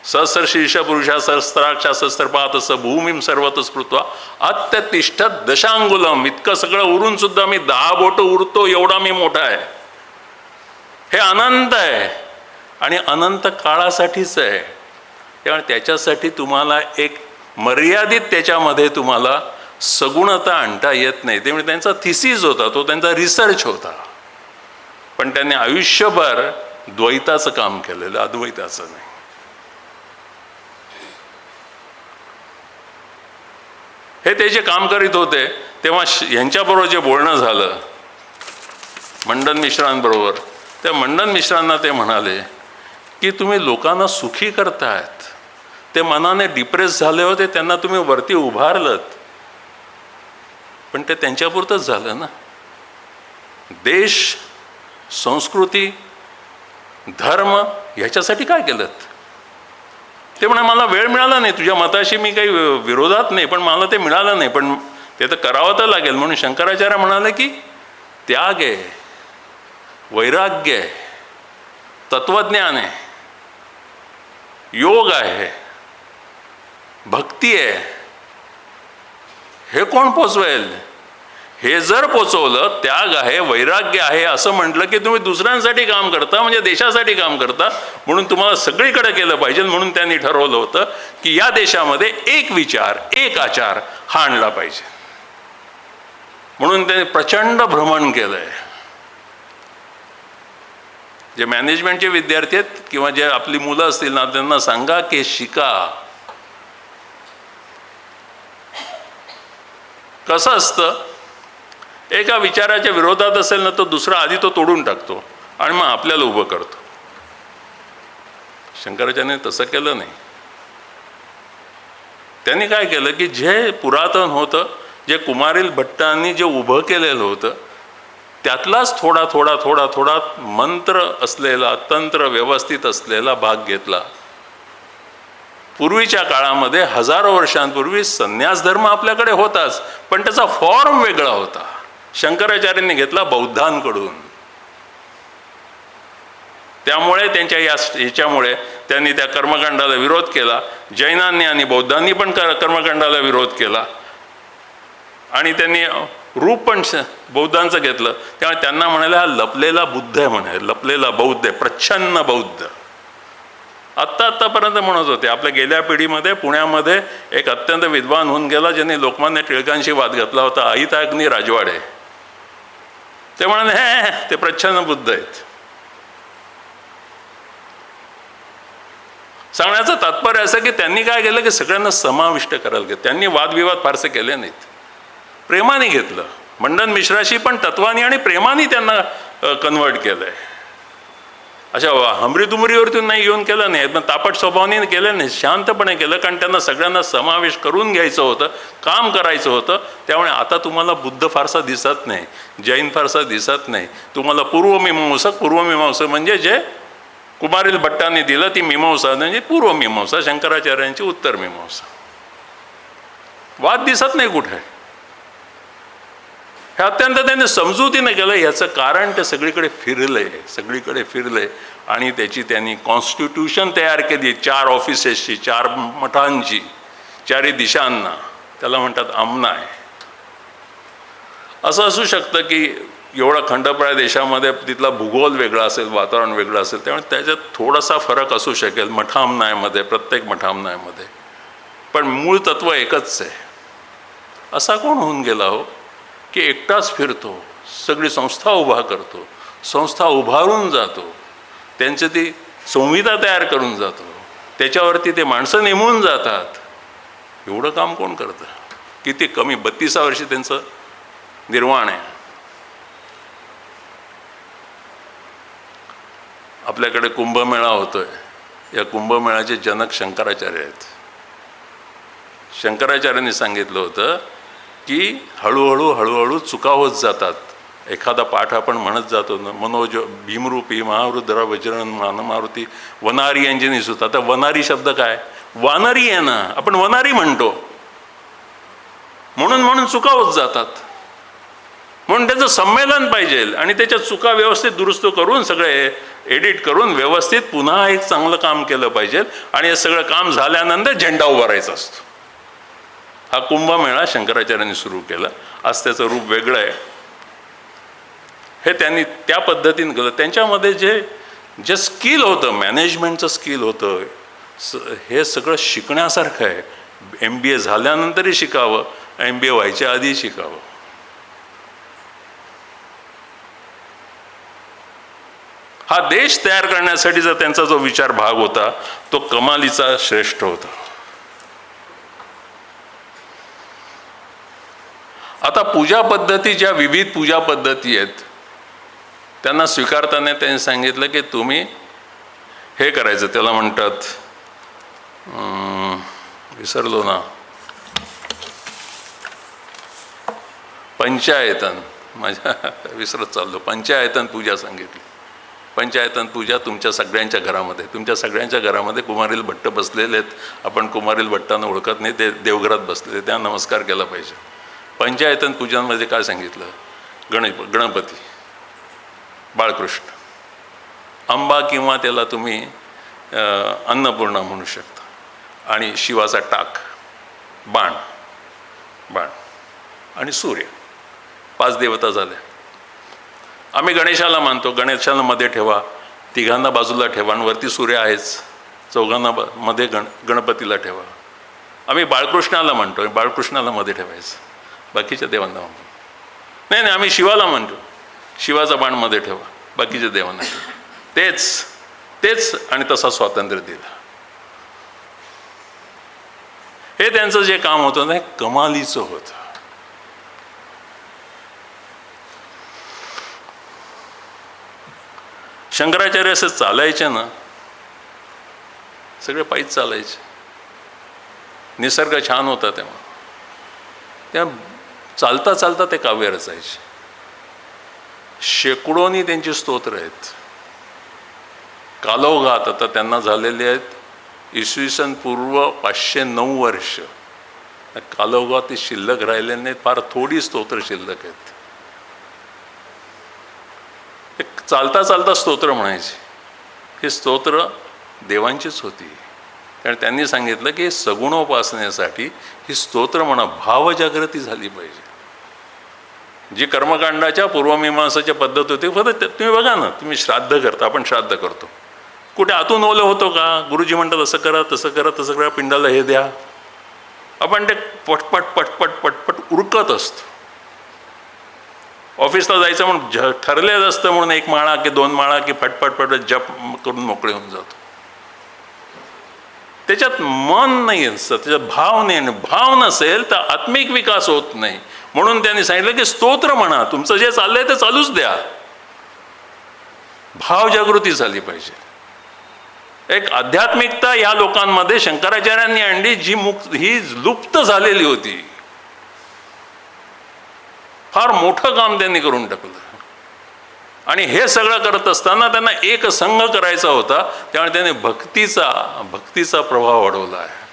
सहस्रशीर्ष पुरुषा सहस्राक्षा सहस्त्रपात स भूमीम सर्वत स्मृत्वा अत्यतिष्ठत दशांगुलम. इतकं सगळं उरून सुद्धा मी 10 बोट उरतो एवढा मी मोठा आहे. हे अनंत आहे आणि अनंत काळासाठीच आहे. त्यामुळे त्याच्यासाठी तुम्हाला एक मर्यादित त्याच्यामध्ये तुम्हाला सगुणता आणता येत नाही. त्यामुळे त्यांचा थिसिस होता, तो त्यांचा रिसर्च होता. पण त्यांनी आयुष्यभर द्वैताचं काम केलेलं, अद्वैताचं नाही. हे ते जे काम करीत होते तेव्हा यांच्याबरोबर जे बोलणं झालं मंडन मिश्रांबरोबर, त्या मंडन मिश्रांना ते म्हणाले की तुम्ही लोकांना सुखी करतायत. ते मनाने डिप्रेस झाले होते, त्यांना तुम्ही वरती उभारलत, पण ते त्यांच्यापुरतंच झालं ना. देश, संस्कृती, धर्म ह्याच्यासाठी काय केलं? ते म्हणा मला वेळ मिळाला नाही. तुझ्या मताशी मी काही विरोधात नाही, पण मला ते मिळालं नाही, पण ते तर करावं तर लागेल. म्हणून शंकराचार्य म्हणाले की त्याग आहे, वैराग्य आहे, तत्वज्ञान आहे, योग आहे, भक्ती आहे, हे कोण पोचवेल? हे जर पोचवलं, त्याग आहे, वैराग्य आहे असं म्हटलं की तुम्ही दुसऱ्यांसाठी काम करता, म्हणजे देशासाठी काम करता. म्हणून तुम्हाला सगळीकडे केलं पाहिजे. म्हणून त्यांनी ठरवलं होतं की या देशामध्ये एक विचार, एक आचार हा आणला पाहिजे. म्हणून त्यांनी प्रचंड भ्रमण केलंय. जे मॅनेजमेंटचे विद्यार्थी आहेत किंवा जे आपली मुलं असतील ना, त्यांना सांगा की शिका. कसं असतं, एका विचाराच्या विरोधात असेल ना, तो दुसरा आधी तो तोडून टाकतो आणि मग आपल्याला उभं करतो. शंकराचार्याने तसं केलं नाही. त्यांनी काय केलं की जे पुरातन होतं जे कुमारिल भट्टांनी जे उभं केलेलं होतं त्यातलाच थोडा थोडा थोडा थोडा मंत्र असलेला, तंत्र व्यवस्थित असलेला भाग घेतला. पूर्वीच्या काळामध्ये हजारो वर्षांपूर्वी संन्यास धर्म आपल्याकडे होताच, पण त्याचा फॉर्म वेगळा होता. शंकराचार्यांनी घेतला बौद्धांकडून. त्यामुळे त्यांच्या याच्यामुळे त्यांनी त्या कर्मकांडाला विरोध केला. जैनांनी आणि बौद्धांनी पण कर्मकांडाला विरोध केला आणि त्यांनी रूप पण बौद्धांचं घेतलं. त्यामुळे त्यांना म्हणाले हा लपलेला बुद्ध आहे, म्हणे लपलेला बौद्ध आहे, प्रच्छन्न बौद्ध. आत्तापर्यंत म्हणत होते. आपल्या गेल्या पिढीमध्ये पुण्यामध्ये एक अत्यंत विद्वान होऊन गेला ज्यांनी लोकमान्य टिळकांशी वाद घातला होता, अहिताग्नी राजवाडे. ते म्हणाले हे ते प्रच्छन्न बुद्ध आहेत. सांगण्याचं तात्पर्य असं की त्यांनी काय केलं की सगळ्यांना समाविष्ट करायला घेतलं. त्यांनी वादविवाद फारसे केले नाहीत, प्रेमाने घेतलं. मंडन मिश्राशी पण तत्वानी आणि प्रेमाने त्यांना कन्वर्ट केलंय. अशा हमरीतुमरीवरतून नाही येऊन केलं नाही, पण तापट स्वभावाने केलं नाही, शांतपणे केलं. कारण त्यांना सगळ्यांना समावेश करून घ्यायचं होतं, काम करायचं होतं. त्यामुळे आता तुम्हाला बुद्ध फारसा दिसत नाही, जैन फारसा दिसत नाही. तुम्हाला पूर्वमीमांसक म्हणजे जे कुमारिल भट्टांनी दिलं ती मीमांसा म्हणजे पूर्वमीमांसा, शंकराचार्यांची उत्तर मीमांसा. वाद दिसत नाही कुठे. हे अत्यंत त्यांनी समजुतीने केलं. याचं कारण ते सगळीकडे फिरले आणि त्याची त्यांनी कॉन्स्टिट्यूशन तयार केली. 4 ऑफिसेसची, 4 मठांची, 4 दिशांना. त्याला म्हणतात आमनाय. असं असू शकतं की एवढा खंडप्राय देशामध्ये तिथला भूगोल वेगळा असेल, वातावरण वेगळं असेल, त्यामुळे त्याच्यात थोडासा फरक असू शकेल मठामनायमध्ये, प्रत्येक मठामनायमध्ये. पण मूळ तत्व एकच आहे. असा कोण होऊन गेला हो की एकटाच फिरतो, सगळी संस्था उभा करतो, संस्था उभारून जातो, त्यांची ती संहिता तयार करून जातो, त्याच्यावरती ते माणसं नेमून जातात. एवढं काम कोण करतं? किती कमी 32 वर्षी त्यांचं निर्वाण आहे. आपल्याकडे कुंभमेळा होतोय. या कुंभमेळ्याचे जनक शंकराचार्य आहेत. शंकराचार्यांनी सांगितलं होतं की हळूहळू चुका होत जातात. एखादा पाठ आपण म्हणत जातो ना, मनोज भीमरूपी महारुद्रा वज्रन मानमारुती वनारी अंजनी सुत. आता वनारी शब्द काय? वानरी आहे ना, आपण वनारी म्हणतो. म्हणून चुका होत जातात. म्हणून त्याचं संमेलन पाहिजे आणि त्याच्या चुका व्यवस्थित दुरुस्त करून सगळे एडिट करून व्यवस्थित पुन्हा एक चांगलं काम केलं पाहिजे. आणि हे सगळं काम झाल्यानंतर झेंडा उभारायचा असतो. हा कुंभमेळा शंकराचार्यांनी सुरू केला. आज त्याचं रूप वेगळं आहे. हे त्यांनी त्या पद्धतीने केलं. त्यांच्यामध्ये जे स्किल होतं, मॅनेजमेंटचं स्किल होतं, हे सगळं शिकण्यासारखं आहे. MBA झाल्यानंतरही शिकावं, MBA व्हायच्या आधी शिकावं. हा देश तयार करण्यासाठीचा त्यांचा जो विचार भाग होता तो कमालीचा श्रेष्ठ होता. आता पूजा पद्धती, ज्या विविध पूजा पद्धती आहेत, त्यांना स्वीकारताना त्यांनी सांगितलं की तुम्ही हे करायचं, त्याला म्हणतात विसरलो ना, पंचायतन, माझ्या विसरत चाललो. पंचायतन पूजा सांगितली. पंचायतन पूजा तुमच्या सगळ्यांच्या घरामध्ये कुमारिल भट्ट बसलेले आहेत. आपण कुमारिल भट्टांना ओळखत नाही, ते देवघरात बसलेले, त्या नमस्कार केला पाहिजे. पंचायतन पूजांमध्ये काय सांगितलं? गणपती, बाळकृष्ण, अंबा किंवा त्याला तुम्ही अन्नपूर्णा म्हणू शकता, आणि शिवाचा टाक, बाण आणि सूर्य. 5 देवता झाल्या. आम्ही गणेशाला मानतो. गणेशाला मध्ये ठेवा, तिघांना बाजूला ठेवा, आणि वरती सूर्य आहेच, चौघांना मध्ये गणपतीला ठेवा. आम्ही बाळकृष्णाला म्हणतो, बाळकृष्णाला मध्ये ठेवायचं, बाकीच्या देवांना म्हणतो. नाही, आम्ही शिवाला म्हणतो, शिवाचा बाण मध्ये ठेवा, बाकीच्या देवांना. तेच आणि तसा स्वातंत्र्य दिला. हे त्यांचं जे काम होतं ना, हे कमालीचं होतं. शंकराचार्य असं चालायचे ना, सगळे पायीच चालायचे. निसर्ग छान होता तेव्हा. त्या चालता चालता ते काव्य रचायचे. शेकडोनी त्यांची स्तोत्र आहेत. कालौघात आता त्यांना झालेले आहेत इसवी सन पूर्व 509 वर्ष. कालौघात ते शिल्लक राहिले नाहीत, फार थोडी स्तोत्र शिल्लक आहेत. एक चालता चालता स्तोत्र म्हणायचे. ही स्तोत्र देवांचीच होती, कारण त्यांनी सांगितलं की सगुणोपासनेसाठी ही स्तोत्र म्हणा भावजागृती झाली पाहिजे. जी कर्मकांडाच्या पूर्वमीमांसाच्या पद्धत होती, फक्त तुम्ही बघा ना, तुम्ही श्राद्ध करता, आपण श्राद्ध करतो, कुठे आतून ओलं होतो का? गुरुजी म्हणतात असं करा, तसं करा, तसं करा, पिंडाला हे द्या. आपण ते पटपट पटपट पटपट उरकत असतो. ऑफिसला जायचं म्हणून ठरलेलं असतं म्हणून 1 माळा की 2 माळा की फटफट फटफट जप करून मोकळे होऊन जातो. त्याच्यात मन नाही असतं, त्याच्यात भाव नाही. भाव नसेल तर आत्मिक विकास होत नाही. म्हणून त्यांनी सांगितलं की स्तोत्र म्हणा, तुमचं जे चाललंय ते चालूच द्या. भाव जागृती झाली पाहिजे. एक आध्यात्मिकता या लोकांमध्ये शंकराचार्यांनी आणली, जी ही लुप्त झालेली होती. फार मोठं काम त्यांनी करून टाकलं. आणि हे सगळं करत असताना त्यांना एक संघ करायचा होता, त्यामुळे त्यांनी भक्तीचा प्रभाव वाढवला आहे.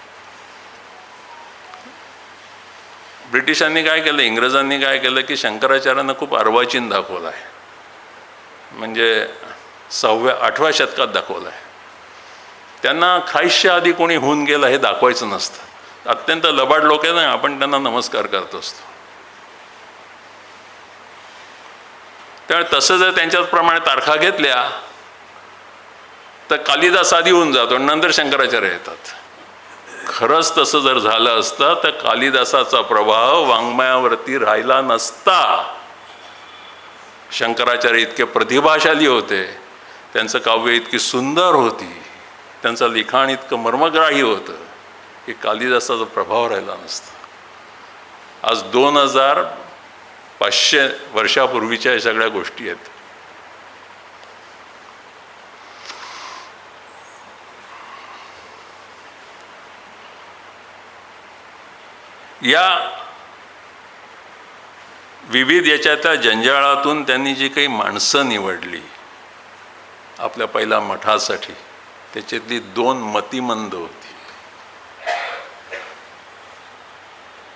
ब्रिटिशांनी काय केलं, इंग्रजांनी काय केलं की शंकराचार्यांना खूप अर्वाचीन दाखवला आहे. म्हणजे 8व्या शतकात दाखवला आहे. त्यांना खाईशच्या आधी कोणी होऊन गेलं हे दाखवायचं नसतं. अत्यंत लबाड लोक आहे ना, आपण त्यांना नमस्कार करत असतो. त्यामुळे तसं जर त्यांच्याप्रमाणे तारखा घेतल्या तर कालिदास आधी होऊन जातो, नंतर शंकराचार्य येतात. खरंच तसं जर झालं असतं तर कालिदासाचा प्रभाव वाङ्मयावरती राहिला नसता. शंकराचार्य इतके प्रतिभाशाली होते, त्यांचं काव्य इतकी सुंदर होती, त्यांचं लिखाण इतकं मर्मग्राही होतं की कालिदासाचा प्रभाव राहिला नसता. आज 2500 वर्षापूर्वीच्या सगळ्या गोष्टी आहेत. या विविध याच्यातल्या जंजाळातून त्यांनी जी काही माणसं निवडली आपल्या पहिल्या मठासाठी, त्याच्यातली 2 मतिमंद होती.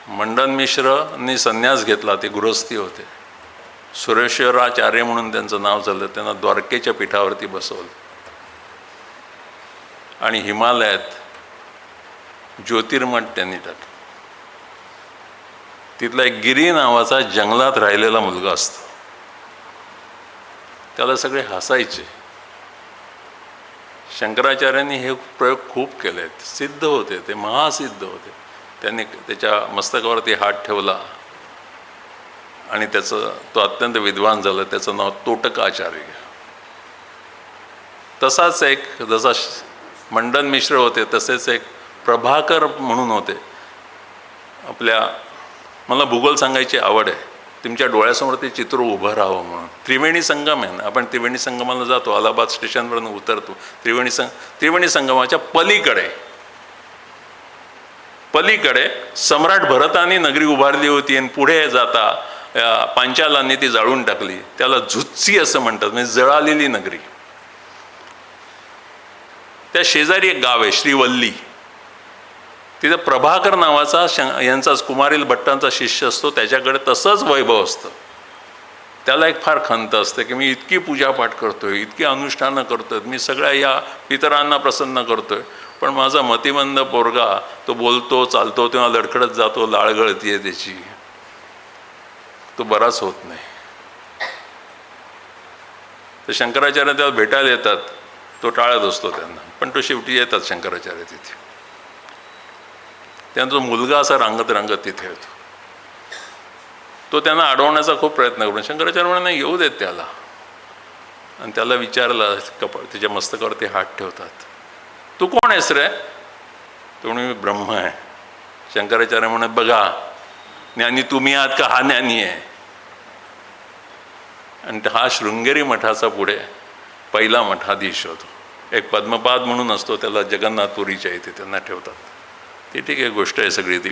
मंडन मिश्रनी संन्यास घेतला, ते गृहस्थी होते. सुरेश्वराचार्य म्हणून त्यांचं नाव झालं. त्यांना द्वारकेच्या पीठावरती बसवलं आणि हिमालयात ज्योतिर्मठ त्यांनी टाकलं. तिथला एक गिरी नावाचा जंगलात राहिलेला मुलगा असतो, त्याला सगळे हसायचे. शंकराचार्यांनी हे प्रयोग खूप केले आहेत, सिद्ध होते, ते महासिद्ध होते. त्यांनी त्याच्या मस्तकावरती हात ठेवला आणि तो अत्यंत विद्वान झाला. त्याचं नाव तोटकाचार्य. तसाच एक, जसा मंडन मिश्र होते तसेच एक प्रभाकर म्हणून होते. मला भूगोल सांगायची आवड आहे. तुमच्या डोळ्यासमोर ते चित्र उभं राहावं म्हणून. त्रिवेणी संगम आहे ना, आपण त्रिवेणी संगमाला जातो, अलाहाबाद स्टेशनवरून उतरतो. त्रिवेणी संगमाच्या पलीकडे सम्राट भरतानी नगरी उभारली होती आणि पुढे जाता पांचालांनी ती जाळून टाकली. त्याला झुच्ची असं म्हणतात, म्हणजे जळालेली नगरी. त्या शेजारी एक गाव आहे श्रीवल्ली. तिथं प्रभाकर नावाचा यांचाच कुमारील भट्टांचा शिष्य असतो. त्याच्याकडे तसंच वैभव असतं. त्याला एक फार खंत असते की मी इतकी पूजापाठ करतोय, इतकी अनुष्ठानं करतोय, मी सगळ्या या पितरांना प्रसन्न करतोय, पण माझा मतिमंद पोरगा तो बोलतो चालतो तेव्हा लडखडत जातो, लाळ गळतीये त्याची, तो बराच होत नाही. तर शंकराचार्य त्याला भेटायला येतात. तो टाळत असतो त्यांना, पण तो शेवटी येतात शंकराचार्य तिथे. त्यांचा मुलगा असा रांगत तिथे येतो. तो त्यांना अडवण्याचा खूप प्रयत्न करतो. शंकराचार्य म्हणून नाही येऊ देत त्याला. आणि त्याला विचारलं, त्याच्या मस्तकावरती हात ठेवतात, तू कोण आहेस रे? तो म्हणे मी ब्रह्म आहे. शंकराचार्य म्हणत बघा, ज्ञानी तुम्ही आहात का हा ज्ञानी आहे? आणि हा शृंगेरी मठाचा पुढे पहिला मठाधीश होतो. एक पद्मपाद म्हणून असतो, त्याला जगन्नाथपुरीच्या इथे त्यांना ठेवतात. ती ठीक आहे, गोष्ट आहे सगळी ती.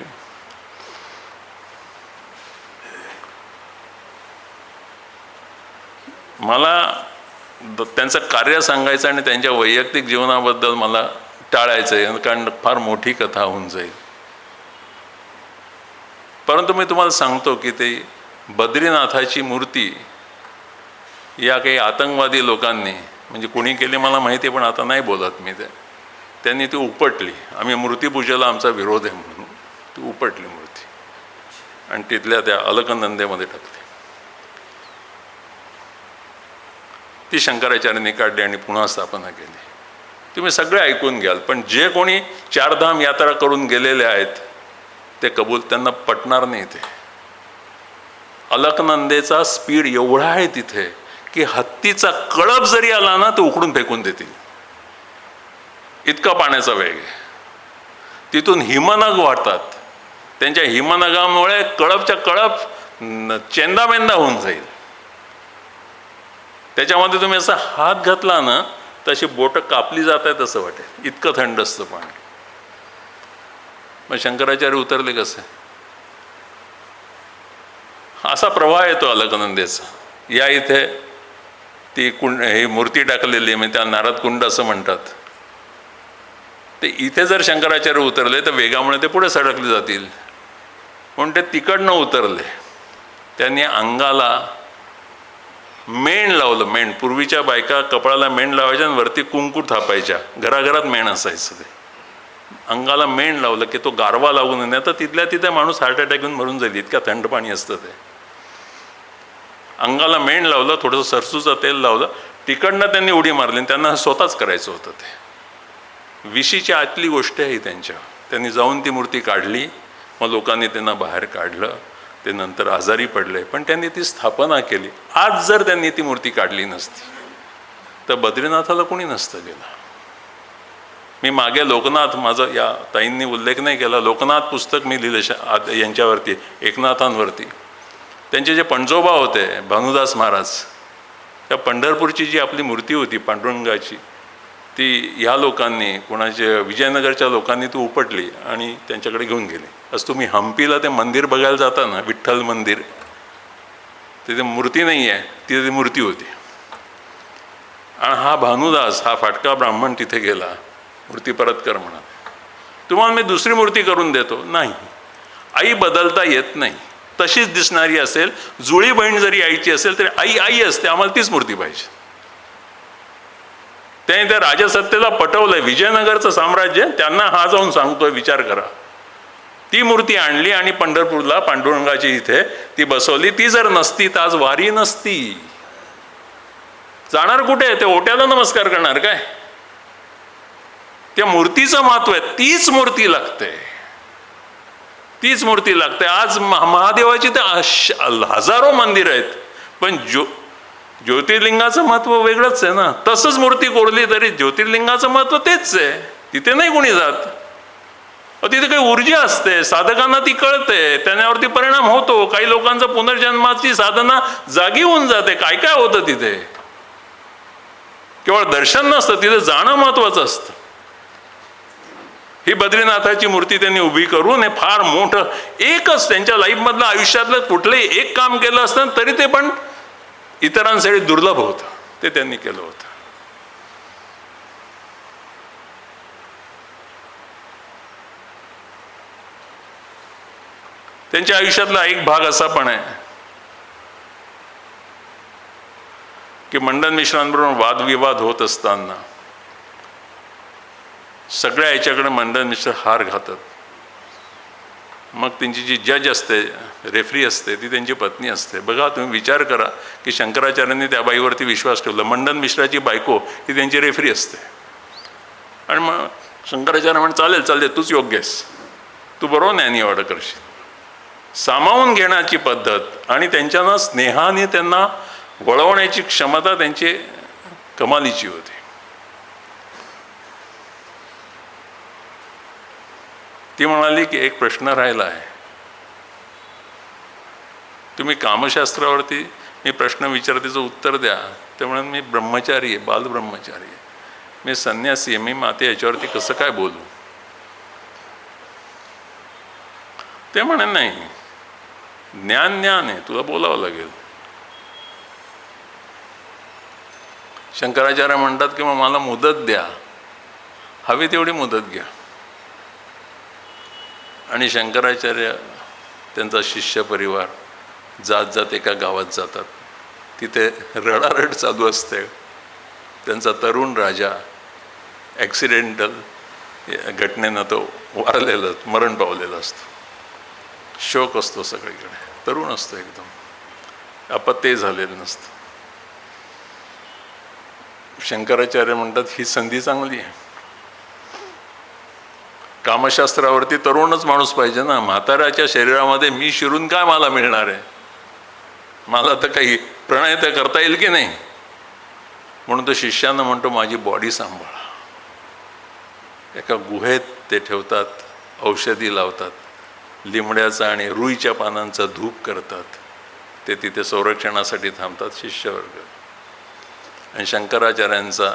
मला त्यांचं कार्य सांगायचं आणि त्यांच्या वैयक्तिक जीवनाबद्दल मला टाळायचं आहे, कारण फार मोठी कथा होऊन जाईल. परंतु मी तुम्हाला सांगतो की ते बद्रीनाथाची मूर्ती या काही आतंकवादी लोकांनी, म्हणजे कुणी केली मला माहिती आहे पण आता नाही बोलत मी ते, त्यांनी ती उपटली. आम्ही मूर्तीपूजेला आमचा विरोध आहे म्हणून ती उपटली मूर्ती आणि तिथल्या त्या अलकनंदेमध्ये टाकली. ती शंकराचार्यांनी काढली आणि पुन्हा स्थापना केली. तुम्ही सगळे ऐकून घ्याल, पण जे कोणी चारधाम यात्रा करून गेलेले आहेत ते कबूल, त्यांना पटणार नाही. ते अलकनंदेचा स्पीड एवढा आहे तिथे की हत्तीचा कळप जरी आला ना तो उकडून फेकून देतील, इतका पाण्याचा वेग आहे. तिथून हिमनग वाढतात, त्यांच्या हिमनगामुळे कळपच्या कळप चेंदामेंदा होऊन जाईल. त्याच्यामध्ये तुम्ही असा हात घातला ना तशी बोटं कापली जात आहेत असं वाटेल, इतकं थंड असतं पाणी. मग शंकराचार्य उतरले कसे? असा प्रवाह येतो अलकनंदेचा. या इथे ती ही मूर्ती टाकलेली आहे, म्हणजे त्या नारद कुंड असं म्हणतात. ते इथे जर शंकराचार्य उतरले तर वेगामुळे ते पुढे सडकले जातील, म्हणून ते तिकडनं उतरले. त्यांनी अंगाला मेण लावलं. मेण, पूर्वीच्या बायका कपाळाला मेण लावायच्या आणि वरती कुंकू थापायच्या, घराघरात मेण असायचं. ते अंगाला मेण लावलं की तो गारवा लागून नये, तर तिथल्या तिथे माणूस हार्ट अटॅक येऊन मरून जाईल, इतक्या थंड पाणी असतं ते. अंगाला मेण लावलं, थोडंसं सरसूचं तेल लावलं, तिकडनं त्यांनी उडी मारली. त्यांना स्वतःच करायचं होतं ते. विशीच्या आतली गोष्ट आहे त्यांच्या. त्यांनी जाऊन ती मूर्ती काढली, मग लोकांनी त्यांना बाहेर काढलं. ते नंतर आजारी पडले, पण त्यांनी ती स्थापना केली. आज जर त्यांनी ती मूर्ती काढली नसती तर बद्रीनाथाला कोणी नसतं गेलं. मी मागे लोकनाथ, माझं या ताईंनी उल्लेख नाही केला, लोकनाथ पुस्तक मी लिहिलं यांच्यावरती, एकनाथांवरती. त्यांचे जे पणजोबा होते भानुदास महाराज, त्या पंढरपूरची जी आपली मूर्ती होती पांडुरंगाची, ती ह्या लोकांनी, कोणाचे विजयनगरच्या लोकांनी ती उपटली आणि त्यांच्याकडे घेऊन गेली. आज तुम्ही हम्पीला ते मंदिर बघायला जाता ना, विठ्ठल मंदिर, तिथे मूर्ती नाही आहे, तिथे ती मूर्ती होती. आणि हा भानुदास, हा फाटका ब्राह्मण तिथे गेला, मूर्ती परत कर म्हणा. तुम्हाला मी दुसरी मूर्ती करून देतो. नाही, आई बदलता येत नाही, तशीच दिसणारी असेल. जुळी बहीण जरी आईची असेल तरी आई आई असते, आम्हाला तीच मूर्ती पाहिजे. त्याने त्या राजसत्तेला पटवलंय, विजयनगरचं साम्राज्य, त्यांना हा जाऊन सांगतोय विचार करा. ती मूर्ती आणली आणि पंढरपूरला पांडुरंगाची इथे ती बसवली. ती जर नसती तर आज वारी नसती. जाणार कुठे? ते ओट्याला नमस्कार करणार काय? त्या मूर्तीचं महत्व आहे, तीच मूर्ती लागते, तीच मूर्ती लागते. आज महादेवाची तर हजारो मंदिर आहेत, पण ज्योतिर्लिंगाचं महत्व वेगळंच आहे ना. तसंच मूर्ती कोरली तरी ज्योतिर्लिंगाचं महत्व तेच आहे, तिथे नाही कोणी जात. तिथे काही ऊर्जा असते, साधकांना ती कळते, त्याच्यावरती परिणाम होतो. काही लोकांचं पुनर्जन्माची साधना जागी होऊन जाते. काय काय होतं तिथे? केवळ दर्शन नसतं, तिथे जाणं महत्वाचं असतं. ही बद्रीनाथाची मूर्ती त्यांनी उभी करून हे फार मोठं, एकच त्यांच्या लाईफमधलं आयुष्यातलं कुठलंही एक काम केलं असतं तरी ते पण इतरांसाठी दुर्लभ होतं, ते त्यांनी केलं होतं. त्यांच्या आयुष्यातला एक भाग असा पण आहे की मंडन मिश्रांबरोबर वादविवाद होत असताना सगळ्या याच्याकडे मंडन मिश्र हार घालतात. मग त्यांची जी जज असते, रेफरी असते, ती त्यांची पत्नी असते. बघा, तुम्ही विचार करा की शंकराचार्यांनी त्या बाईवरती विश्वास ठेवला. मंडन मिश्राची बायको ही त्यांची रेफरी असते. आणि मग शंकराचार्य म्हणून चालेल चालेल, तूच योग्य आहेस, तू बरोबर न्याय निवाडा करशील. सामावून घेण्याची पद्धत आणि त्यांच्यानं स्नेहाने त्यांना वळवण्याची क्षमता त्यांची कमालीची होती. ती म्हणाली की एक प्रश्न राहिला आहे, तुम्ही कामशास्त्रावरती मी प्रश्न विचारतेचं उत्तर द्या. ते म्हणून मी ब्रह्मचारी आहे, बालब्रह्मचारी आहे, मी संन्यासी आहे, मी माते याच्यावरती कसं काय बोलू? ते म्हणे नाही, ज्ञान ज्ञान आहे, तुला बोलावं लागेल. शंकराचार्य म्हणतात की मग मला मुदत द्या, हवी तेवढी मुदत घ्या. आणि शंकराचार्य त्यांचा शिष्य परिवार जात जात एका गावात जातात. तिथे रडारड चालू असते. त्यांचा तरुण राजा ॲक्सिडेंटल घटनेनं तो वारलेला, मरण पावलेला असतो. शोक असतो सगळीकडे. तरुण असतो एकदम, अपत्य झालेलं नसतं. शंकराचार्य म्हणतात ही संधी चांगली आहे. कामशास्त्रावरती तरुणच माणूस पाहिजे ना. म्हाताऱ्याच्या शरीरामध्ये मी शिरून काय मला मिळणार आहे? मला तर काही प्रणय तर करता येईल की नाही. म्हणून तो शिष्यांना म्हणतो माझी बॉडी सांभाळा. एका गुहेत ते ठेवतात, औषधी लावतात, लिमड्याचा आणि रुईच्या पानांचा धूप करतात. ते तिथे संरक्षणासाठी थांबतात शिष्यवर्ग. आणि शंकराचार्यांचा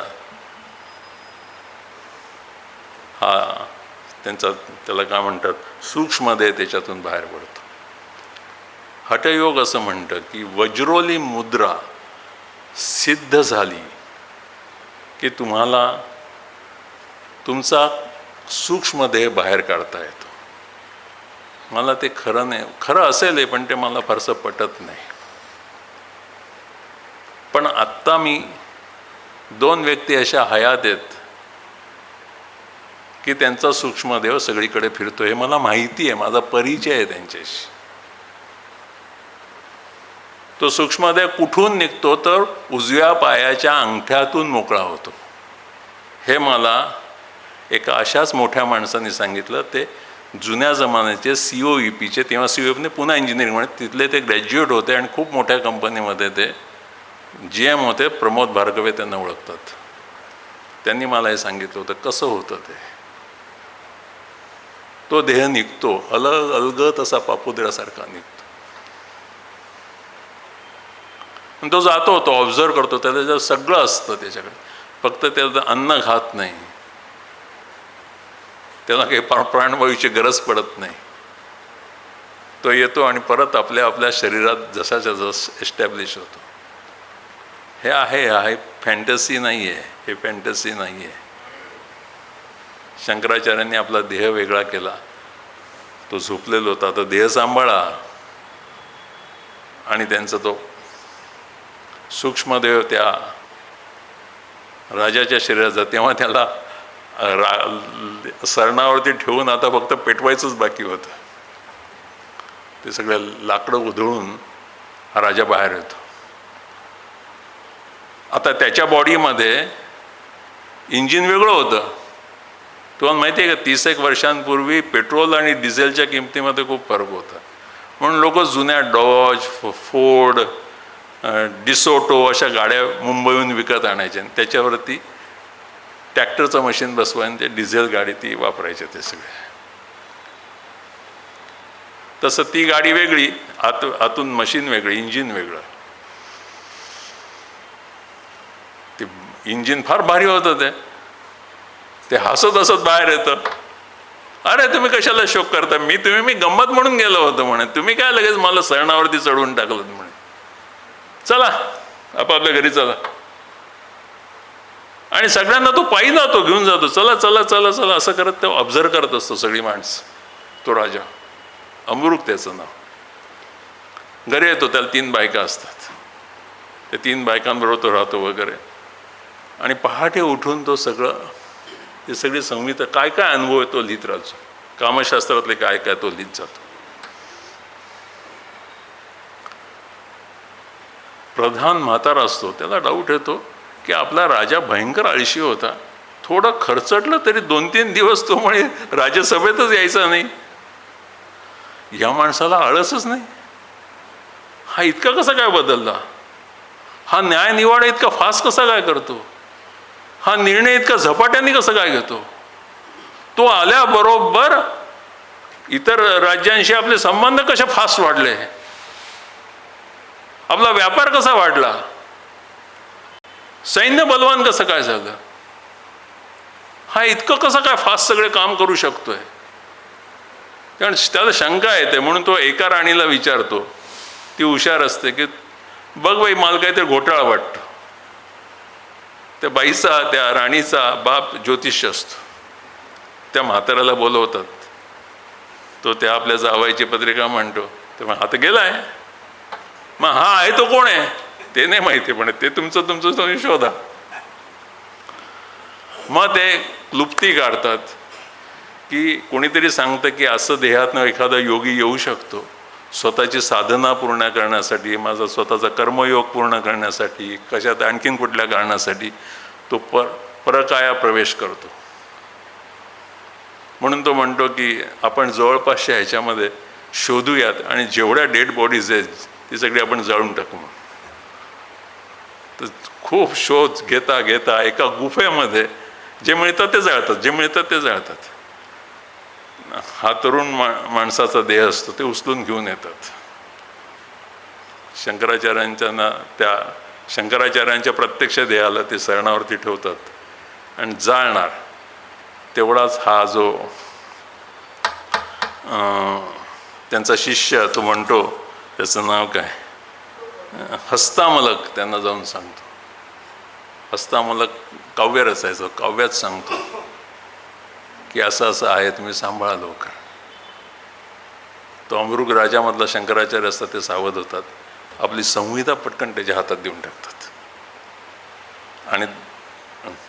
हा त्यांचा त्याला काय म्हणतात सूक्ष्मदेह त्याच्यातून बाहेर पडतो. हठयोग असं म्हणतं की वज्रोली मुद्रा सिद्ध झाली की तुम्हाला तुमचा सूक्ष्मदेह बाहेर काढता येतो. मला ते खरं नाही, खरं असेल पण ते मला फारसं पटत नाही. पण आत्ता मी 2 व्यक्ती अशा हयात आहेत की त्यांचा सूक्ष्मदेह सगळीकडे फिरतो. हे मला माहिती आहे, माझा परिचय आहे त्यांच्याशी. तो सूक्ष्मदेह कुठून निघतो तर उजव्या पायाच्या अंगठ्यातून मोकळा होतो. हे मला एका अशाच मोठ्या माणसाने सांगितलं. ते जुन्या जमान्याचे COEPचे, तेव्हा COEPने पुन्हा इंजिनिअरिंग म्हणत, तिथले ते ग्रॅज्युएट होते आणि खूप मोठ्या कंपनीमध्ये ते GM होते. प्रमोद भार्गवे त्यांना ओळखतात. त्यांनी मला हे सांगितलं होतं कसं होतं ते. तो देह निघतो, अलगद असा पापुद्र्यासारखा निघतो. तो जातो, तो ऑब्झर्व करतो. त्याचं सगळं असतं त्याच्याकडे, फक्त त्याचं अन्न खात नाही, त्याला काही प्राणवायूची गरज पडत नाही. तो येतो आणि परत आपल्या आपल्या शरीरात जसाच्या जस एस्टॅब्लिश होतो. हे आहे फॅन्टसी नाही आहे, हे फॅन्टसी नाही आहे. शंकराचार्यांनी आपला देह वेगळा केला. तो झोपलेला होता, तर देह सांभाळा. आणि त्यांचा तो सूक्ष्मदेव त्या राजाच्या शरीराचा, तेव्हा त्याला सरणावरती ठेवून आता फक्त पेटवायचंच बाकी होतं. ते सगळं लाकडं उधळून हा राजा बाहेर येतो. आता त्याच्या बॉडीमध्ये इंजिन वेगळं होतं. तुम्हाला माहिती आहे का 30 वर्षांपूर्वी पेट्रोल आणि डिझेलच्या किमतीमध्ये खूप फरक होता. म्हणून लोक जुन्या डॉज, फोर्ड, डिसोटो अशा गाड्या मुंबईहून विकत आणायच्या. त्याच्यावरती ट्रॅक्टरचं मशीन बसवायला ते डिझेल गाडी ती वापरायचे ते सगळे. तसं ती गाडी वेगळी, आतून मशीन वेगळी, इंजिन वेगळं. ते इंजिन फार भारी होतं. ते हसत हसत बाहेर येतं. अरे तुम्ही कशाला शोक करता? मी गंमत म्हणून गेलो होतो म्हणे. तुम्ही काय लगेच मला सरणावरती चढवून टाकलं म्हणे. चला आपापल्या घरी चला. आणि सगळ्यांना तो पायी जातो, घेऊन जातो. चला चला चला चला असं करत तो ऑब्झर्व करत असतो सगळी माणसं. तो राजा अमृक त्याचं नाव. घरी येतो, त्याला 3 बायका असतात. ते 3 बायकांबरोबर तो राहतो वगैरे. आणि पहाटे उठून तो ते सगळी संहिता काय काय अनुभव आहे तो लिहित राहतो. कामशास्त्रातले काय काय तो लिहित जातो. प्रधान म्हातारा असतो, त्याला डाऊट येतो की आपला राजा भयंकर आळशी होता. थोडं खर्चटलं तरी 2-3 दिवस तो म्हणे राज्यसभेतच यायचा नाही. या माणसाला आळसच नाही. हा इतका कसा काय बदलला? हा न्याय निवाडा इतका फास्ट कसा काय करतो? हा निर्णय इतका झपाट्याने कसं काय घेतो? तो आल्याबरोबर इतर राज्यांशी आपले संबंध कसे फास्ट वाढले? आपला व्यापार कसा वाढला? सैन्य बलवान कसं काय झालं? हा इतकं कसं काय फास्ट सगळे काम करू शकतोय? कारण त्याला शंका येते. म्हणून तो एका राणीला विचारतो, ती हुशार असते, की बघ बाई मला काहीतरी घोटाळा वाटतो. त्या बाईचा, त्या राणीचा बाप ज्योतिष असतो. त्या म्हाताऱ्याला बोलवतात. तो त्या आपल्या जावायची पत्रिका म्हणतो. तेव्हा हा तर गेलाय, मग हा आहे तो कोण आहे ते नाही माहिती, पण ते तुमचं तुम्ही शोधा. मग ते क्लुप्ती काढतात की कोणीतरी सांगतं की असं देहातनं एखादा योगी येऊ शकतो स्वतःची साधना पूर्ण करण्यासाठी, माझा स्वतःचा कर्मयोग पूर्ण करण्यासाठी, कशात आणखीन कुठल्या कारणासाठी तो परकाया प्रवेश करतो. म्हणून तो म्हणतो की आपण जवळपासच्या ह्याच्यामध्ये शोधूयात आणि जेवढ्या डेड बॉडीज आहेत ती सगळी आपण जाळून टाकू. तर खूप शोध घेता घेता एका गुफेमध्ये जे मिळतं ते जाळतात. हा तरुण माणसाचा देह असतो ते उचलून घेऊन येतात. त्या शंकराचार्यांच्या प्रत्यक्ष देहाला ते सरणावरती ठेवतात आणि जाळणार. तेवढाच हा जो त्यांचा शिष्य तो म्हणतो, त्याचं नाव काय, हस्तामलक, त्यांना जाऊन सांगतो. हस्तामलक काव्य रचायचं, काव्यात सांगतो की असं असं आहे, तुम्ही सांभाळा लवकर. तो अमृग राजामधला शंकराचार्य असतात, ते सावध होतात. आपली संहिता पटकन त्याच्या हातात देऊन टाकतात आणि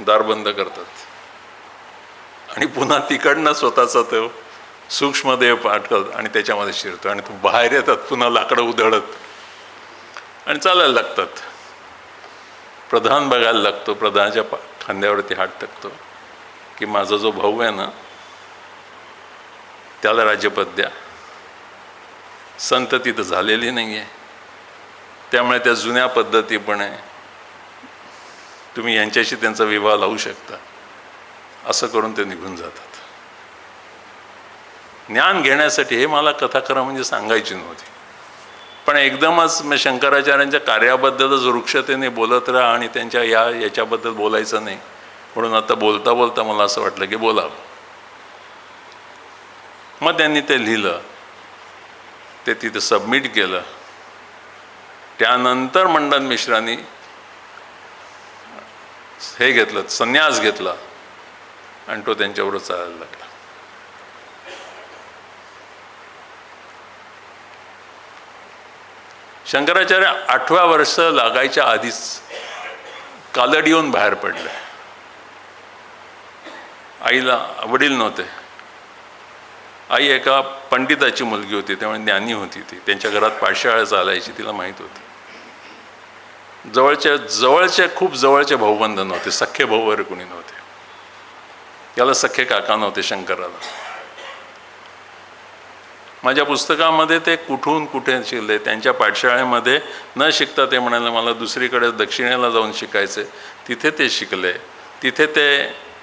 दार बंद करतात आणि पुन्हा तिकडनं स्वतःचा तो सूक्ष्मदेह पाठवत आणि त्याच्यामध्ये शिरतो आणि तो बाहेर येतात पुन्हा लाकडं उधळत आणि चालायला लागतात. प्रधान बघायला लागतो, प्रधानाच्या खांद्यावरती हात टाकतो की माझा जो भाऊ आहे ना त्याला राज्यपद द्या. संतती तर झालेली नाही आहे, त्यामुळे त्या जुन्या पद्धती पण आहे, तुम्ही यांच्याशी त्यांचा विवाह लावू शकता. असं करून ते निघून जातात. ज्ञान घेण्यासाठी. हे मला कथा खरं म्हणजे सांगायची नव्हती, पण एकदमच मी शंकराचार्यांच्या कार्याबद्दलच वृक्षतेने बोलत राहा आणि त्यांच्या याच्याबद्दल बोलायचं नाही, म्हणून आता बोलता बोलता मला असं वाटलं की बोलावं. मग त्यांनी ते लिहिलं, ते तिथे सबमिट केलं. त्यानंतर मंडन मिश्रांनी हे घेतलं, संन्यास घेतला आणि तो त्यांच्याबरोबर चालायला लागला. शंकराचार्य 8व्या वर्ष लागायच्या आधीच कालडी येऊन बाहेर पडले. आईला वडील नव्हते. आई एका पंडिताची मुलगी होती, त्यामुळे ज्ञानी होती. ती त्यांच्या घरात पाठशाळा चालायची, तिला माहीत होती. जवळचे खूप जवळचे भाऊबंध नव्हते, सख्खे भाऊ वगैरे कोणी नव्हते. याला सख्खे काका नव्हते शंकराला. माझ्या पुस्तकामध्ये ते कुठून कुठे शिकले, त्यांच्या पाठशाळेमध्ये न शिकता ते म्हणाले मला दुसरीकडे दक्षिणेला जाऊन शिकायचे. तिथे ते शिकले. तिथे ते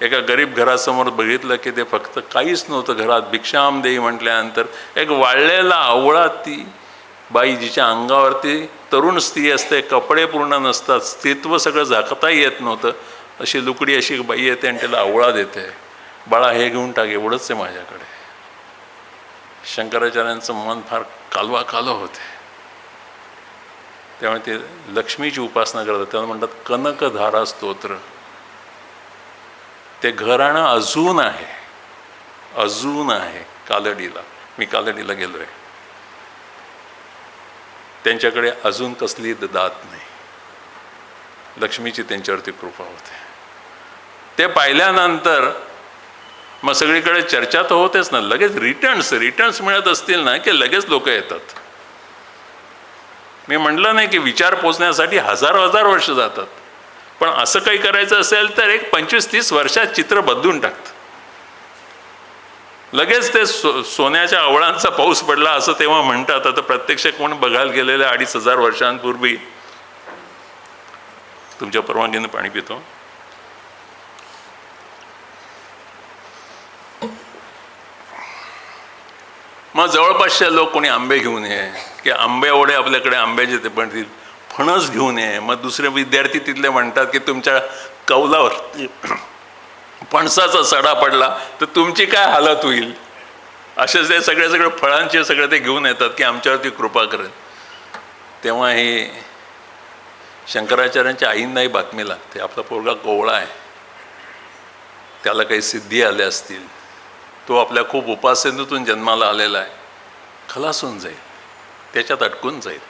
एका गरीब घरासमोर बघितलं की ते फक्त काहीच नव्हतं घरात. भिक्षाम देई म्हटल्यानंतर एक वाळलेला आवळा, ती बाई जिच्या अंगावरती तरुण स्त्री असते, कपडे पूर्ण नसतात, स्त्रीत्व सगळं झाकता येत नव्हतं, अशी लुकडी अशी बाई येते आणि त्याला आवळा देते. बाळा हे घेऊन टाक, एवढंच आहे माझ्याकडे. शंकराचार्यांचं मन फार कालवा होते. त्यामुळे ते लक्ष्मीची उपासना करतात. त्याला म्हणतात कनकधारा स्तोत्र. ते घराणं अजून आहे कालडीला. मी कालडीला गेलोय. त्यांच्याकडे अजून कसली दात नाही. लक्ष्मीची त्यांच्यावरती कृपा होते. ते पाहिल्यानंतर मग सगळीकडे चर्चा तर होतेच ना. लगेच रिटर्न्स मिळत असतील ना की लगेच लोक येतात. मी म्हटलं नाही की विचार पोचण्यासाठी हजार वर्ष जातात, पण असं काही करायचं असेल तर एक 25-30 वर्षात चित्र बदलून टाकतं. लगेच ते सोन्याच्या आवळांचा पाऊस पडला असं तेव्हा म्हणतात. आता प्रत्यक्ष कोण बघायला गेलेल्या 2500 वर्षांपूर्वी. तुमच्या परवानगीनं पाणी पितो. मग जवळपासचे लोक कोणी आंबे घेऊन ये की आंबे ओढे आपल्याकडे आंब्याचे ते पण फणस घेऊन ये. मग दुसरे विद्यार्थी तिथले म्हणतात की तुमच्या कौलावरती फणसाचा सडा पडला तर तुमची काय हालत होईल. असेच ते सगळे फळांचे सगळे ते घेऊन येतात की आमच्यावरती कृपा करेल. तेव्हा हे शंकराचार्यांच्या आईंनाही बातमी लागते, आपला पोरगा कोवळा आहे, त्याला काही सिद्धी आल्या असतील, तो आपल्या खूप उपासनेतून जन्माला आलेला आहे, खलास होऊन जाईल, त्याच्यात अटकून जाईल.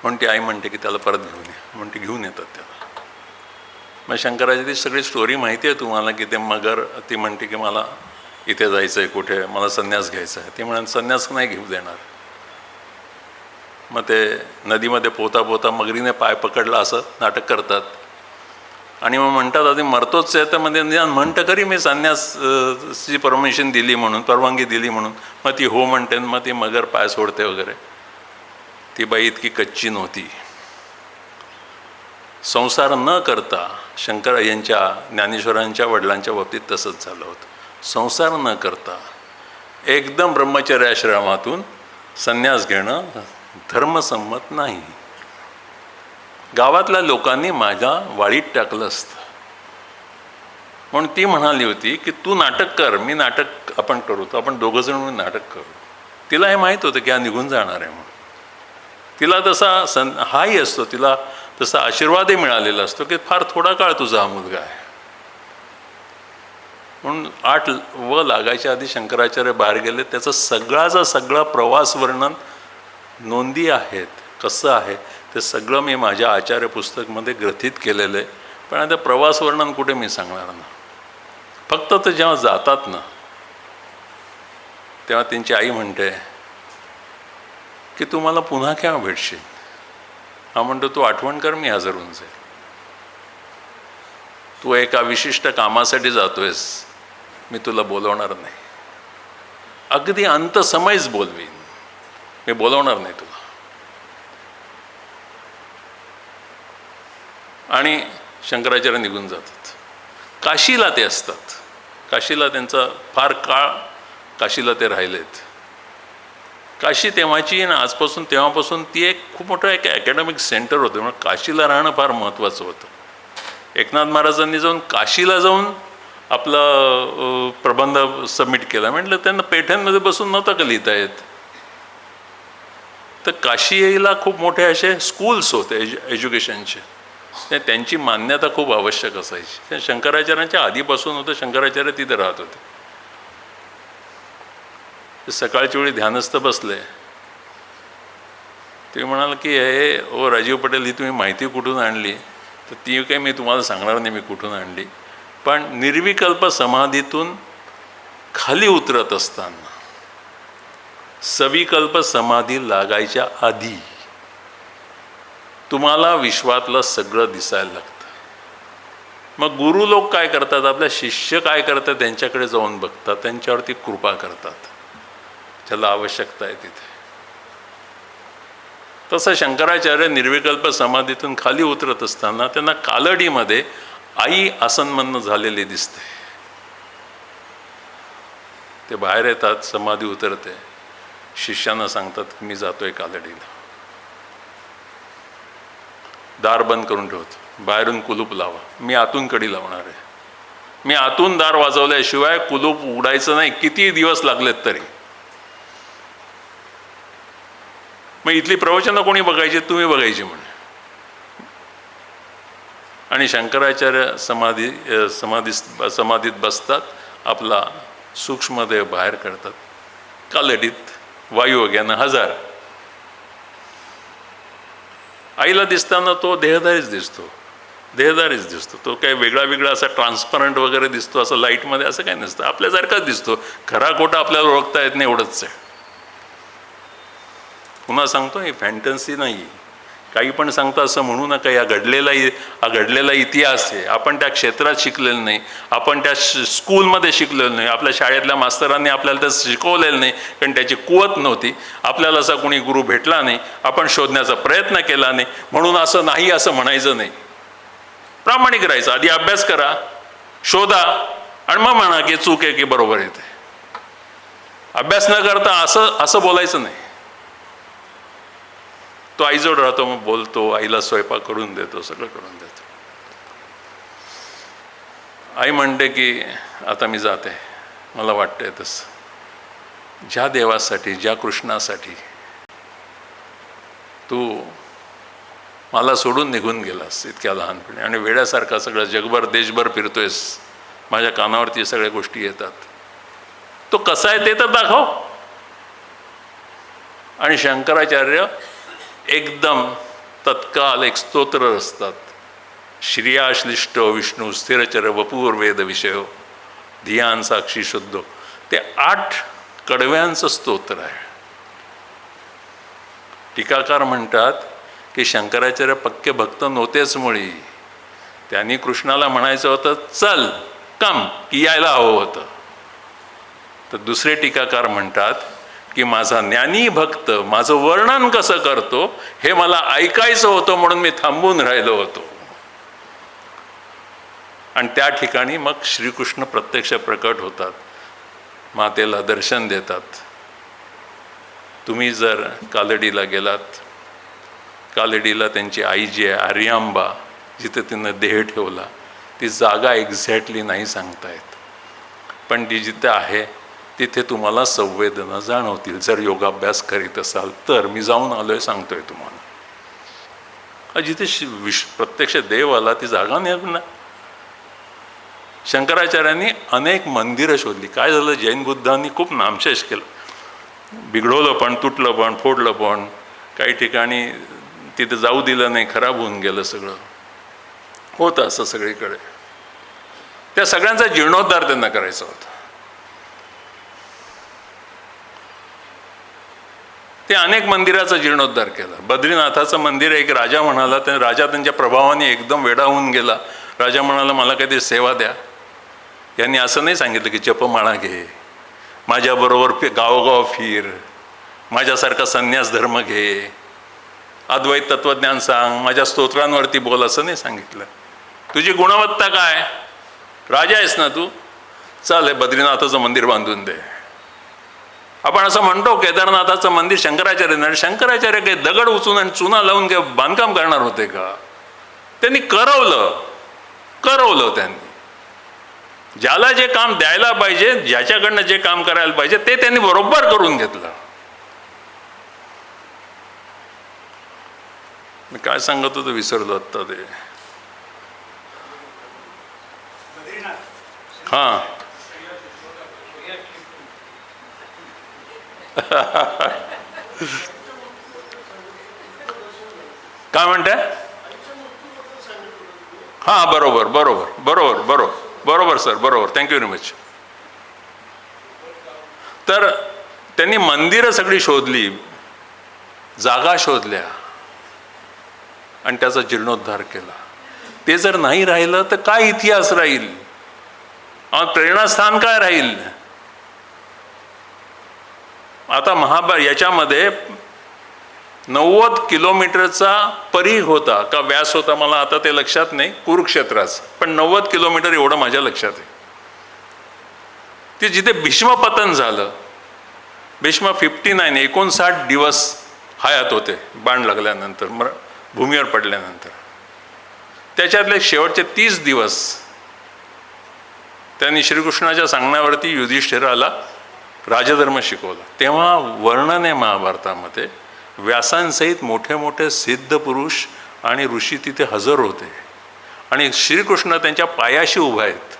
म्हणून ती आई म्हणते की त्याला परत घेऊन ये, म्हणते घेऊन येतात त्याला. मग शंकराची ती सगळी स्टोरी माहिती आहे तुम्हाला, की ते मगर ती म्हणते की मला इथे जायचं आहे, कुठे मला संन्यास घ्यायचा आहे. ती म्हणून संन्यास नाही घेऊ देणार. मग ते नदीमध्ये पोहता पोहता मगरीने पाय पकडला असं नाटक करतात आणि मग म्हणतात आधी मरतोच आहे तर मध्ये निदान म्हणतं खरी मी संन्यासची परमिशन दिली म्हणून, परवानगी दिली म्हणून. मग ती हो म्हणते, मग ती मगर पाय सोडते वगैरे. ती बाई इतकी कच्ची नव्हती. संसार न करता शंकर यांच्या ज्ञानेश्वरांच्या वडिलांच्या बाबतीत तसंच झालं होतं. संसार न करता एकदम ब्रह्मचर्य आश्रमातून संन्यास घेणं धर्मसंमत नाही. गावातल्या लोकांनी माझ्या वाळीत टाकलं असतं. म्हणून ती म्हणाली होती की तू नाटक कर, मी नाटक आपण करू, तर आपण दोघंजण मिळून नाटक करू. तिला हे माहीत होतं की हा निघून जाणार आहे म्हणून. तिला तसा हाही असतो, तिला तसा आशीर्वादही मिळालेला असतो की फार थोडा काळ तुझा हा मुलगा आहे. म्हणून 8 व लागायच्या आधी शंकराचार्य बाहेर गेले. त्याचा सगळाचा सगळा प्रवास वर्णन नोंदी आहेत. कसं आहे ते सगळं मी माझ्या आचार्य पुस्तकमध्ये ग्रथित केलेलं आहे. पण आता प्रवास वर्णन कुठे मी सांगणार ना. फक्त ते जेव्हा जातात ना तेव्हा त्यांची आई म्हणते की तू मला पुन्हा केव्हा भेटशील. हा म्हणतो तू आठवण कर, मी हजर होऊन जाईल. तू एका विशिष्ट कामासाठी जातोयस, मी तुला बोलवणार नाही. अगदी अंत समयच बोलवीन, मी बोलवणार नाही तुला. आणि शंकराचार्य निघून जातात. काशीला ते असतात. काशीला त्यांचा फार काळ काशीला ते राहिलेत. काशी तेव्हाची आणि आजपासून तेव्हापासून ती एक खूप मोठं एक अकॅडमिक सेंटर होतं. म्हणून काशीला राहणं फार महत्त्वाचं होतं. एकनाथ महाराजांनी जाऊन काशीला जाऊन आपला प्रबंध सबमिट केला. म्हटलं त्यांना पेठ्यांमध्ये बसून नव्हतं का लिहिता येत. तर काशीला खूप मोठे असे स्कूल्स होते एज्युकेशनचे. त्यांची मान्यता खूप आवश्यक असायची. त्या शंकराचार्यांच्या आधीपासून होतं. शंकराचार्य तिथे राहत होते. सकाळच्या वेळी ध्यानस्थ बसले. ते म्हणाल की हे ओ राजीव पटेल, ही तुम्ही माहिती कुठून आणली. तर ती काही मी तुम्हाला सांगणार नाही मी कुठून आणली. पण निर्विकल्प समाधीतून खाली उतरत असताना सविकल्प समाधी लागायच्या आधी तुम्हाला विश्वातलं सगळं दिसायला लागतं. मग गुरु लोक काय करतात, आपल्या शिष्य काय करतात त्यांच्याकडे जाऊन बघतात, त्यांच्यावरती कृपा करतात, ज्याला आवश्यकता आहे तिथे. तसं शंकराचार्य निर्विकल्प समाधीतून खाली उतरत असताना त्यांना कालडीमध्ये आई आसनमन्न झालेली दिसते. ते बाहेर येतात, समाधी उतरते. शिष्यांना सांगतात की मी जातोय कालडीला. दार बंद करून ठेवतो, बाहेरून कुलूप लावा, मी आतून कडी लावणार आहे. मी आतून दार वाजवल्याशिवाय कुलूप उघडायचं नाही, किती दिवस लागलेत तरी. मग इथली प्रवचनं कोणी बघायची, तुम्ही बघायची म्हणे. आणि शंकराचार्य समाधीत बसतात. आपला सूक्ष्मदेह बाहेर काढतात. कालडीत वायुवेगानं 1000. आईला दिसताना तो देहधारीच दिसतो. तो काही वेगळा असा ट्रान्सपरंट वगैरे दिसतो, असं लाईटमध्ये असं काही नसतं. आपल्यासारखाच दिसतो. खरा खोटा आपल्याला ओळखता येत नाही, एवढंच आहे. पुन्हा सांगतो, ही फॅन्टन्सी नाही. काही पण सांगता असं म्हणू नका. हा घडलेला इतिहास आहे. आपण त्या क्षेत्रात शिकलेलं नाही, आपण त्या स्कूलमध्ये शिकलेलं नाही, आपल्या शाळेतल्या मास्तरांनी आपल्याला ते शिकवलेलं नाही, कारण त्याची कुवत नव्हती. आपल्याला असा कोणी गुरु भेटला नाही, आपण शोधण्याचा प्रयत्न केला नाही. म्हणून असं नाही असं म्हणायचं नाही. प्रामाणिक राहायचं. आधी अभ्यास करा, शोधा, आणि मग म्हणा की चूक आहे की बरोबर आहे. ते अभ्यास न करता असं बोलायचं नाही. तो आईजवळ राहतो, मग बोलतो, आईला स्वयंपाक करून देतो, सगळं करून देतो. आई म्हणते की आता मी जाते, मला वाटतंय तसं. ज्या देवासाठी, ज्या कृष्णासाठी तू मला सोडून निघून गेलास इतक्या लहानपणी आणि वेड्यासारखा सगळं जगभर देशभर फिरतोयस, माझ्या कानावरती सगळ्या गोष्टी येतात, तो कसा आहे ते तर दाखव. आणि शंकराचार्य एकदम तत्काल एक स्तोत्र रचतात, श्रियाश्लिष्ट विष्णू स्थिरचर वपूर्वेद विषयो धियान साक्षी शुद्धो. ते 8 कडव्यांचं स्तोत्र आहे. टीकाकार म्हणतात की शंकराचार्य पक्के भक्त नव्हतेच मुळी, त्यांनी कृष्णाला म्हणायचं होतं चल कम, की यायला हवं होतं. तर दुसरे टीकाकार म्हणतात की माझा ज्ञानी भक्त माझं वर्णन कसं करतो हे मला ऐकायचं होतं म्हणून मी थांबून राहिलो होतो. आणि त्या ठिकाणी मग श्रीकृष्ण प्रत्यक्ष प्रकट होतात, मातेला दर्शन देतात. तुम्ही जर कालडीला गेलात, कालडीला त्यांची आई जी आहे आर्यांबा, जिथे तिनं देह ठेवला, ती जागा एक्झॅक्टली नाही सांगता येत, पण ती जिथे आहे तिथे तुम्हाला संवेदना जाणवतील जर योगाभ्यास करीत असाल तर. मी जाऊन आलोय सांगतोय तुम्हाला. जिथे प्रत्यक्ष देव आला ती जागा नाही ना. शंकराचार्यांनी अनेक मंदिरं शोधली. काय झालं, जैन बुद्धांनी खूप नामशेष केलं, बिघडवलं पण, तुटलं पण, फोडलं पण, काही ठिकाणी तिथे जाऊ दिलं नाही, खराब होऊन गेलं सगळं. होतं असं सगळीकडे. त्या सगळ्यांचा जीर्णोद्धार त्यांना करायचा होता. ते अनेक मंदिराचा जीर्णोद्धार केला. बद्रीनाथाचं मंदिर एक राजा म्हणाला, त्या राजा त्यांच्या प्रभावाने एकदम वेडा होऊन गेला. राजा म्हणाला मला काहीतरी सेवा द्या. यांनी असं नाही सांगितलं की जपमाळा घे, माझ्याबरोबर गावोगाव फिर, माझ्यासारखा संन्यास धर्म घे, अद्वैत तत्वज्ञान सांग, माझ्या स्तोत्रांवरती बोल, असं नाही सांगितलं. तुझी गुणवत्ता काय, राजा आहेस ना तू, चल हे बद्रीनाथाचं मंदिर बांधून दे. आपण असं म्हणतो केदारनाथाचं मंदिर शंकराचार्य, शंकराचार्य काही दगड उचलून आणि चुना लावून काही बांधकाम करणार होते का? त्यांनी करवलं त्यांनी. ज्याला जे काम द्यायला पाहिजे, ज्याच्याकडनं जे काम करायला पाहिजे ते त्यांनी बरोबर करून घेतलं. मी काय सांगत होतो विसरलो आत्ता ते. हां काय म्हणताय? हां बरोबर बरोबर बरोबर बरोबर बरोबर सर, बरोबर, थँक्यू व्हेरी मच. तर त्यांनी मंदिरं सगळी शोधली, जागा शोधल्या आणि त्याचा जीर्णोद्धार केला. ते जर नाही राहिलं तर काय इतिहास राहील, प्रेरणास्थान काय राहील? आता याच्यामध्ये 90 किलोमीटरचा परिघ होता का व्यास होता, मला आता ते लक्षात नाही, कुरुक्षेत्राचा, पण 90 किलोमीटर एवढं माझ्या लक्षात आहे. ते जिथे भीष्मपतन झालं, भीष्म 59 दिवस हयात होते बाण लागल्यानंतर, भूमीवर पडल्यानंतर. त्याच्यातले शेवटचे 30 दिवस त्यांनी श्रीकृष्णाच्या सांगण्यावरती युधिष्ठिराला राजधर्म शिकवला. तेव्हा वर्णन आहे महाभारतामध्ये, व्यासांसहित मोठे मोठे सिद्ध पुरुष आणि ऋषी तिथे हजर होते आणि श्रीकृष्ण त्यांच्या पायाशी उभा आहेत,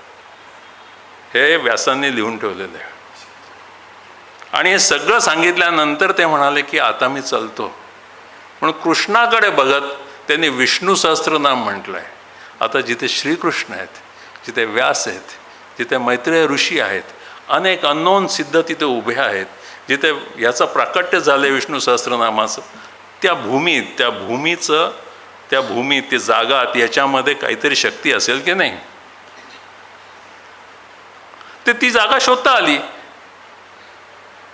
हे व्यासांनी लिहून ठेवलेलं आहे. आणि हे सगळं सांगितल्यानंतर ते म्हणाले की आता मी चालतो. म्हणून कृष्णाकडे बघत त्यांनी विष्णू सहस्त्रनाम म्हटलं आहे. आता जिथे श्रीकृष्ण आहेत, जिथे व्यास आहेत, जिथे मैत्रेय ऋषी आहेत, अनेक अननोन सिद्ध तिथे उभे आहेत, जिथे याचं प्राकट्य झालं विष्णू सहस्त्रनामाचं, त्या भूमीत ती जागा, याच्यामध्ये काहीतरी शक्ती असेल की नाही, ते ती जागा शोधता आली.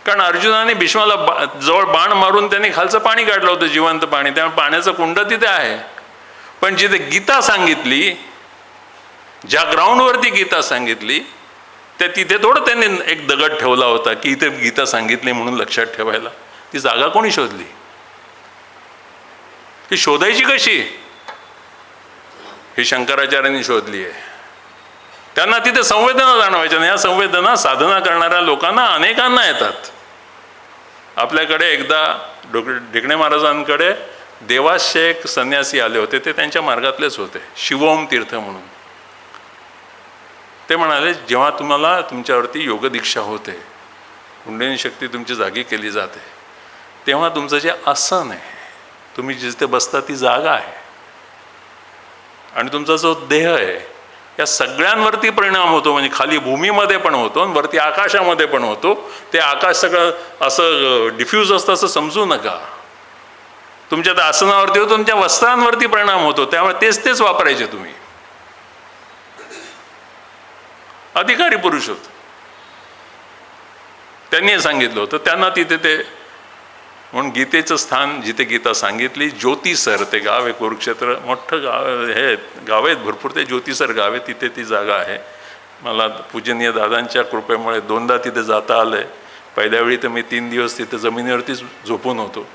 कारण अर्जुनाने भीष्माला जवळ बाण मारून त्यांनी खालचं पाणी काढलं होतं, जिवंत पाणी, त्यामुळे पाण्याचं कुंड तिथे आहे. पण जिथे गीता सांगितली, ज्या ग्राउंडवरती गीता सांगितली, ते तिथे थोडं त्यांनी एक दगड ठेवला होता की इथे गीता सांगितली म्हणून लक्षात ठेवायला. ती जागा कोणी शोधली? ती शोधायची कशी? ही शंकराचार्यांनी शोधली आहे. त्यांना तिथे संवेदना जाणवायच्या नाही. या संवेदना साधना करणाऱ्या लोकांना अनेकांना येतात. आपल्याकडे एकदा ढेकणे महाराजांकडे देवाशे एक संन्यासी आले होते, ते त्यांच्या मार्गातलेच होते, शिवोम तीर्थ म्हणून. ते म्हणाले, जेव्हा तुम्हाला तुमच्यावरती योगदीक्षा होते, कुंडलिनी शक्ती तुमची जागी केली जाते, तेव्हा तुमचं जे आसन आहे, तुम्ही जिथे बसता ती जागा आहे, आणि तुमचा जो देह आहे, या सगळ्यांवरती परिणाम होतो. म्हणजे खाली भूमीमध्ये पण होतो आणि वरती आकाशामध्ये पण होतो. ते आकाश सगळं असं डिफ्यूज असतं असं समजू नका. तुमच्या त्या आसनावरती होतो, तुमच्या वस्त्रांवरती परिणाम होतो. त्यामुळे तेच वापरायचे तुम्ही. अधिकारी पुरुष होत, त्यांनी सांगितलं होतं. त्यांना तिथे ते म्हणून गीतेचं स्थान जिथे गीता सांगितली, ज्योतिसर ते गाव आहे, कुरुक्षेत्र मोठं गाव हे गाव आहेत भरपूर, ते ज्योतिसर गाव आहे, तिथे ती जागा आहे. मला पूजनीय दादांच्या कृपेमुळे 2दा तिथे जाता आलं आहे. पहिल्या वेळी तर मी 3 दिवस तिथे जमिनीवरतीच झोपून होतो,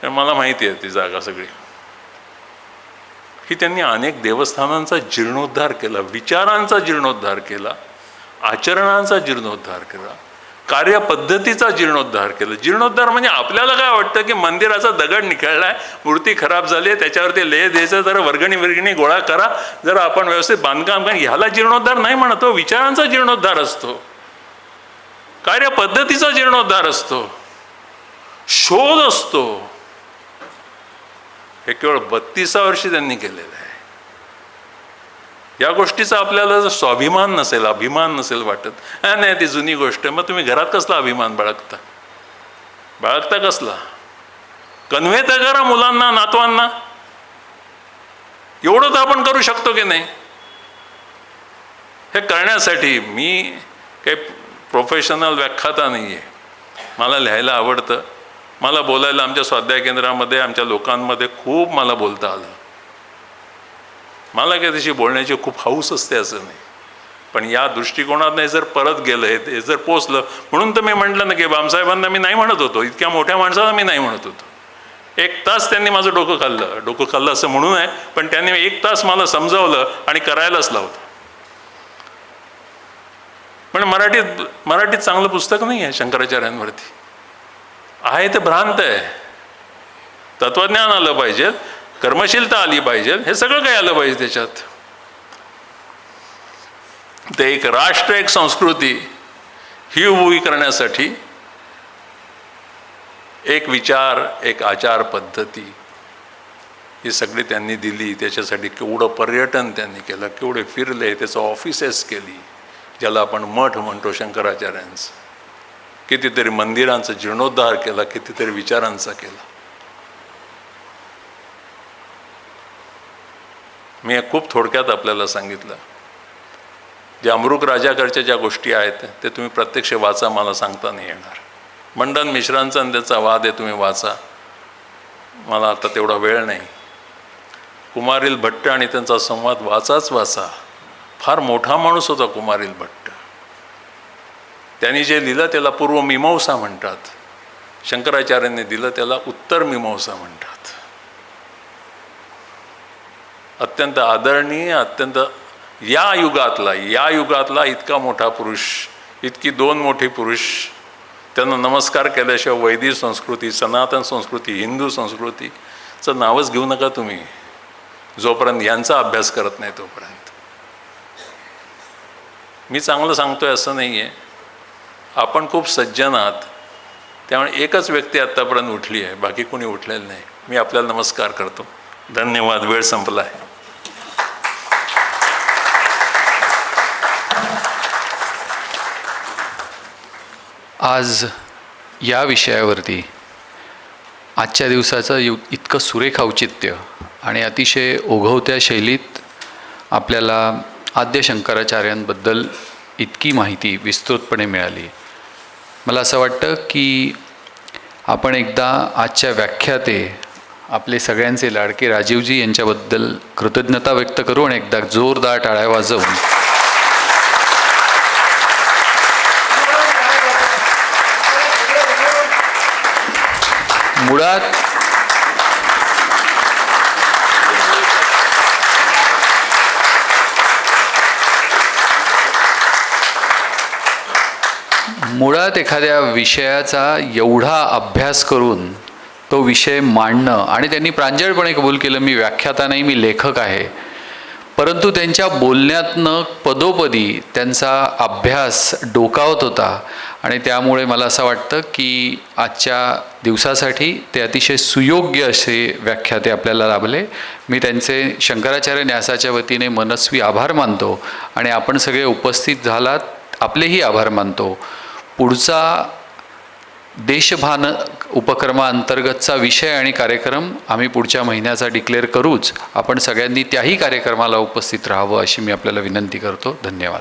तर मला माहिती आहे ती जागा सगळी. ही त्यांनी अनेक देवस्थानांचा जीर्णोद्धार केला, विचारांचा जीर्णोद्धार केला, आचरणांचा जीर्णोद्धार केला, कार्यपद्धतीचा जीर्णोद्धार केला. जीर्णोद्धार म्हणजे आपल्याला काय वाटतं की मंदिराचा दगड निखळला आहे, मूर्ती खराब झाली आहे, त्याच्यावरती लेह द्यायचं, जरा वर्गणी गोळा करा, जरा आपण व्यवस्थित बांधकाम करा, ह्याला जीर्णोद्धार नाही म्हणतो. विचारांचा जीर्णोद्धार असतो, कार्यपद्धतीचा जीर्णोद्धार असतो, शोध असतो. हे केवळ 32व्या वर्षी त्यांनी केलेलं आहे. या गोष्टीचा आपल्याला जर स्वाभिमान नसेल, अभिमान नसेल वाटत, नाही ती जुनी गोष्ट आहे, मग तुम्ही घरात कसला अभिमान बाळगता कसला? कन्व्हे तर करा मुलांना, नातवांना. एवढं तर आपण करू शकतो की नाही? हे करण्यासाठी मी काही प्रोफेशनल व्याख्याता नाही आहे. मला लिहायला आवडतं, मला बोलायला आमच्या स्वाध्याय केंद्रामध्ये आमच्या लोकांमध्ये खूप मला बोलता आलं. मला काही तशी बोलण्याची खूप हौस असते असं नाही, पण या दृष्टिकोनात नाही जर परत गेलं, हे जर पोचलं, म्हणून तर मी म्हटलं ना की बामसाहेबांना मी नाही म्हणत होतो, इतक्या मोठ्या माणसाला मी नाही म्हणत होतो. 1 तास त्यांनी माझं डोकं खाल्लं असं म्हणून आहे, पण त्यांनी 1 तास मला समजावलं आणि करायलाच लावलं. पण मराठीत चांगलं पुस्तक नाही आहे शंकराचार्यांवरती. आहे ते भ्रांत आहे. तत्वज्ञान आलं पाहिजे, कर्मशीलता आली पाहिजे, हे सगळं काही आलं पाहिजे त्याच्यात. ते एक राष्ट्र, एक संस्कृती ही उभी करण्यासाठी एक विचार, एक आचार पद्धती ही सगळी त्यांनी दिली. त्याच्यासाठी केवढं पर्यटन त्यांनी केलं, केवढे फिरले, त्याचं ऑफिसेस केली, ज्याला आपण मठ म्हणतो शंकराचार्यांचं. कितीतरी मंदिरांचा जीर्णोद्धार केला, कितीतरी विचारांचा केला. मी खूप थोडक्यात आपल्याला सांगितलं. जे अमृक राजाकडच्या ज्या गोष्टी आहेत ते तुम्ही प्रत्यक्ष वाचा, मला सांगता नाही येणार. मंडन मिश्रांचा आणि त्याचा वाद आहे, तुम्ही वाचा, मला आता तेवढा वेळ नाही. कुमारिल भट्ट आणि त्यांचा संवाद वाचा. फार मोठा माणूस होता कुमारिल भट्ट. त्यांनी जे लिहिलं त्याला पूर्वमीमांसा म्हणतात, शंकराचार्यांनी दिलं त्याला उत्तर मीमांसा म्हणतात. अत्यंत आदरणीय, अत्यंत या युगातला इतका मोठा पुरुष, इतकी 2 मोठी पुरुष, त्यांना नमस्कार केल्याशिवाय वैदिक संस्कृती, सनातन संस्कृती, हिंदू संस्कृतीचं नावच घेऊ नका तुम्ही, जोपर्यंत यांचा अभ्यास करत नाही तोपर्यंत. मी चांगलं सांगतोय असं नाही आहे, आपण खूप सज्जन आहात. त्यामुळे एकच व्यक्ती आत्तापर्यंत उठली आहे, बाकी कोणी उठलेलं नाही. मी आपल्याला नमस्कार करतो. धन्यवाद. वेळ संपला आहे. आज या विषयावरती आजच्या दिवसाचं इतकं सुरेख औचित्य आणि अतिशय ओघवत्या शैलीत आपल्याला आद्य शंकराचार्यांबद्दल इतकी माहिती विस्तृतपणे मिळाली. मला असं वाटतं की आपण एकदा आजच्या व्याख्याते आपले सगळ्यांचे लाडके राजीवजी यांच्याबद्दल कृतज्ञता व्यक्त करू आणि एकदा जोरदार टाळ्या वाजवून मुळात एखाद्या विषयाचा एवढा अभ्यास करून तो विषय मांडणं, आणि त्यांनी प्रांजळपणे कबूल केलं मी व्याख्याता नाही, मी लेखक आहे. परंतु त्यांच्या बोलण्यातनं पदोपदी त्यांचा अभ्यास डोकावत होता, आणि त्यामुळे मला असं वाटतं की आजच्या दिवसासाठी ते अतिशय सुयोग्य असे व्याख्याते आपल्याला लाभले. मी त्यांचे शंकराचार्य न्यासाच्या वतीने मनस्वी आभार मानतो, आणि आपण सगळे उपस्थित झालात आपलेही आभार मानतो. पुढचा देशभान उपक्रमाअंतर्गतचा विषय आणि कार्यक्रम आम्ही पुढच्या महिन्याचा डिक्लेअर करूच. आपण सगळ्यांनी त्याही कार्यक्रमाला उपस्थित राहावं अशी मी आपल्याला विनंती करतो. धन्यवाद.